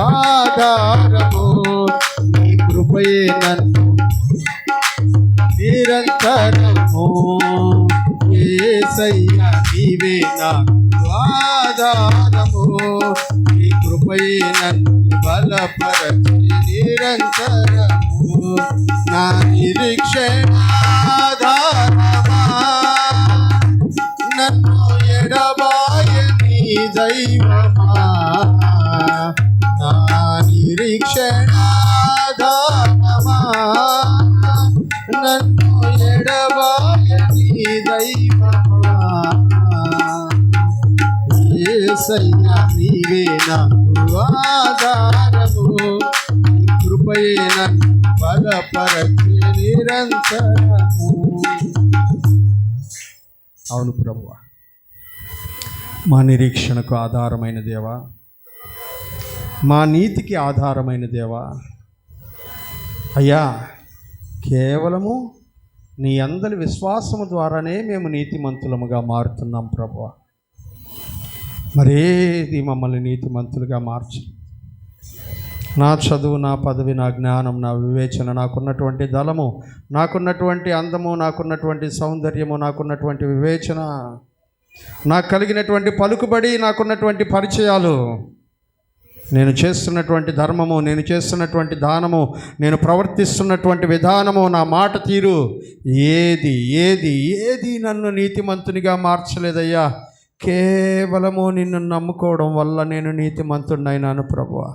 ఆధారము, నీ కృపయే నన్ను నిరంతరము, యేసయ్యా నీవే నా ఆధారము, నీ కృపయే నన్ను బలపరచి నిరంతరము, నా నిరీక్షణాధారమా, నన్ను ఎడబాయని దైవమా, నా నిరీక్షణాధారమా, నన్ను ఎడబాయని దైవమా, యేసయ్యా నీవే నాకు ఆధారము, నీ కృపయే నన్ను బలపరచి నిరంతరము. అవును ప్రభువా, మా నిరీక్షణకు ఆధారమైన దేవా, మా నీతికి ఆధారమైన దేవా, అయ్యా కేవలము నీ అందరి విశ్వాసము ద్వారానే మేము నీతిమంతులముగా మారుతున్నాం ప్రభువా. మరేది మమ్మల్ని నీతిమంతులుగా మార్చి నా చదువు, నా పదవి, నా జ్ఞానం, నా వివేచన, నాకున్నటువంటి దళము, నాకున్నటువంటి అందము, నాకున్నటువంటి సౌందర్యము, నాకున్నటువంటి వివేచన, నాకు కలిగినటువంటి పలుకుబడి, నాకున్నటువంటి పరిచయాలు, నేను చేస్తున్నటువంటి ధర్మము, నేను చేస్తున్నటువంటి దానము, నేను ప్రవర్తిస్తున్నటువంటి విధానము, నా మాట తీరు, ఏది ఏది ఏది నన్ను నీతిమంతునిగా మార్చలేదయ్యా. కేవలము నిన్ను నమ్ముకోవడం వల్ల నేను నీతిమంతుడినైనాను ప్రభువా.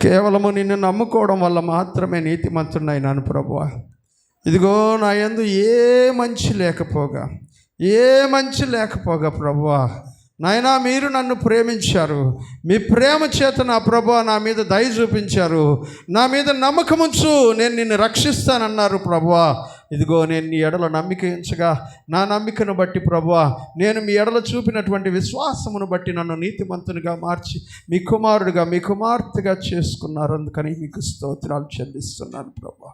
కేవలము నిన్ను నమ్ముకోవడం వల్ల మాత్రమే నీతిమంతుడినైనాను ప్రభువా. ఇదిగో నా యందు ఏ మంచి లేకపోగా ప్రభువా, నాయనా మీరు నన్ను ప్రేమించారు. మీ ప్రేమ చేత నా ప్రభువా నా మీద దయ చూపించారు. నా మీద నమ్మకముంచు, నేను నిన్ను రక్షిస్తానన్నారు ప్రభువా. ఇదిగో నేను నీ ఎడల నమ్మిక ఉంచగా, నా నమ్మికను బట్టి ప్రభువా, నేను మీ ఎడల చూపినటువంటి విశ్వాసమును బట్టి నన్ను నీతిమంతునిగా మార్చి మీ కుమారుడిగా, మీ కుమార్తెగా చేసుకున్నారు. అందుకని మీకు స్తోత్రాలు చెల్లిస్తున్నాను ప్రభువా.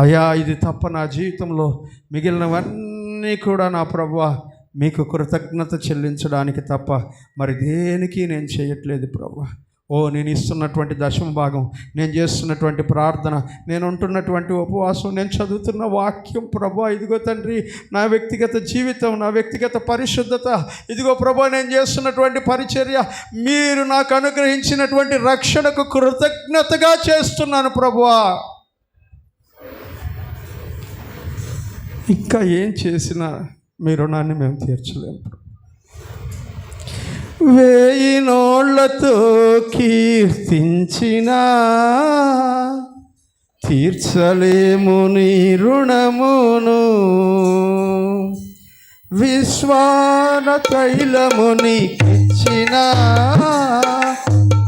అయ్యా, ఇది తప్ప నా జీవితంలో మిగిలినవన్నీ కూడా నా ప్రభువా మీకు కృతజ్ఞత చెల్లించడానికి తప్ప మరి దేనికి నేను చేయట్లేదు ప్రభువా. నేను ఇస్తున్నటువంటి దశమ భాగం, నేను చేస్తున్నటువంటి ప్రార్థన, నేను ఉంటున్నటువంటి ఉపవాసం, నేను చదువుతున్న వాక్యం ప్రభువా, ఇదిగో తండ్రి నా వ్యక్తిగత జీవితం, నా వ్యక్తిగత పరిశుద్ధత, ఇదిగో ప్రభువా నేను చేస్తున్నటువంటి పరిచర్య, మీరు నాకు అనుగ్రహించినటువంటి రక్షణకు కృతజ్ఞతగా చేస్తున్నాను ప్రభువా. ఇంకా ఏం చేసినా మీ రుణాన్ని మేము తీర్చలేము. 1000 నోళ్లతో కీర్తించినా తీర్చలేము నీ రుణమును. విశ్వాన తైలమునికిచ్చినా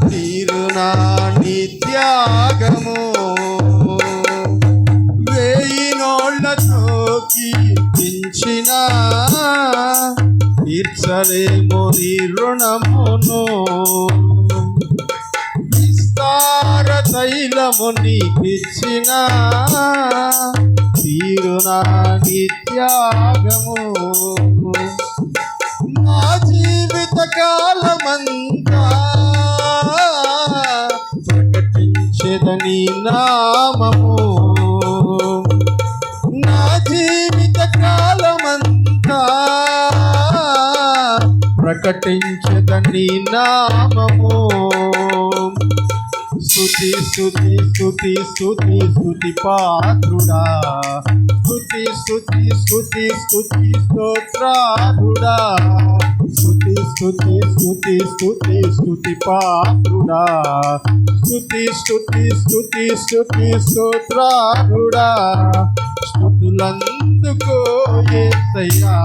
తీరునా నీ త్యాగము. 1000 నోళ్లతో కీర్తించినా తీర్చలేము నీ రుణమును. విస్తార తైలము నీకిచ్చినా తీరునా నీ త్యాగము. నా జీవిత కాలమంతా ప్రకటించెదనీ నామము. నా జీవిత కాలమంతా ప్రకటించెదనీ నామము. స్తుతి స్తుతి స్తుతి స్తుతి స్తుతి పాత్రుడా, స్తుతి స్తుతి స్తుతి స్తుతి స్తోత్రారుడా, స్తుతి స్తుతి స్తుతి స్తుతి స్తుతి పాత్రుడా, స్తుతి స్తుతి స్తుతి స్తుతి స్తోత్రారుడా. స్తుతులందుకో యేసయ్యా,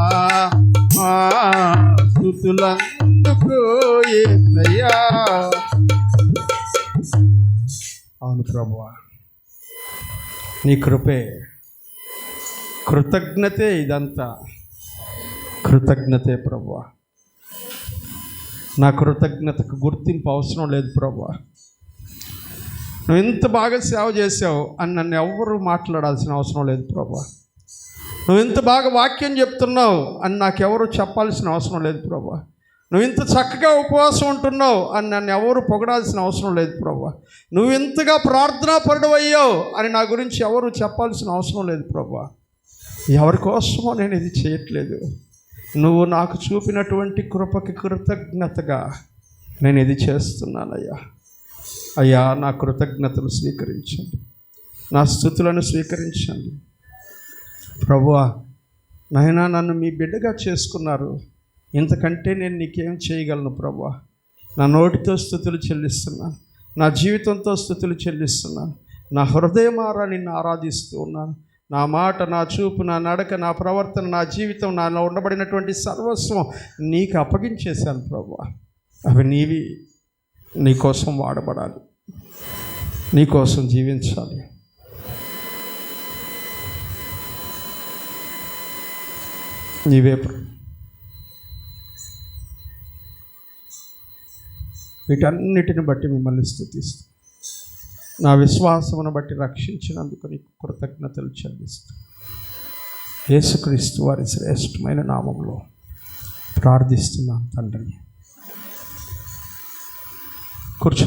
స్తుతులందుకో యేసయ్యా. అవును ప్రభువా, నీ కృపే, కృతజ్ఞతే, ఇదంతా కృతజ్ఞతే ప్రభువా. నా కృతజ్ఞతకు గుర్తింపు అవసరం లేదు ప్రభువా. నువ్వు ఇంత బాగా సేవ చేసావు అని నన్ను ఎవ్వరూ మాట్లాడాల్సిన అవసరం లేదు ప్రభువా. నువ్వు ఇంత బాగా వాక్యం చెప్తున్నావు అని నాకెవరు చెప్పాల్సిన అవసరం లేదు ప్రభువా. నువ్వు ఇంత చక్కగా ఉపవాసం ఉంటున్నావు అని నన్ను ఎవరు పొగడాల్సిన అవసరం లేదు ప్రభువా. నువ్వు ఇంతగా ప్రార్థనా పరుడవయ్యావు అని నా గురించి ఎవరు చెప్పాల్సిన అవసరం లేదు ప్రభువా. ఎవరి కోసమో నేను ఇది చేయట్లేదు. నువ్వు నాకు చూపినటువంటి కృపకి కృతజ్ఞతగా నేను ఇది చేస్తున్నానయ్యా. అయ్యా, నా కృతజ్ఞతలు స్వీకరించండి, నా స్తుతులను స్వీకరించండి ప్రభువా. నాయనా, నన్ను మీ బిడ్డగా చేసుకున్నారు, ఇంతకంటే నేను నీకేం చేయగలను ప్రభువా. నా నోటితో స్తుతులు చెల్లిస్తున్నాను, నా జీవితంతో స్తుతులు చెల్లిస్తున్నాను, నా హృదయమారా నిన్ను ఆరాధిస్తూ ఉన్నాను. నా మాట, నా చూపు, నా నడక, నా ప్రవర్తన, నా జీవితం, నాలో ఉండబడినటువంటి సర్వస్వం నీకు అప్పగించేశాను ప్రభువా. అవి నీవి, నీకోసం వాడబడాలి, నీకోసం జీవించాలి. నీవే వీటన్నిటిని బట్టి మిమ్మల్ని స్తుతిస్తూ, నా విశ్వాసమును బట్టి రక్షించినందుకు నీకు కృతజ్ఞతలు చెల్లిస్తూ, యేసుక్రీస్తు వారి శ్రేష్టమైన నామంలో ప్రార్థిస్తున్నాను తండ్రి. కూర్చో.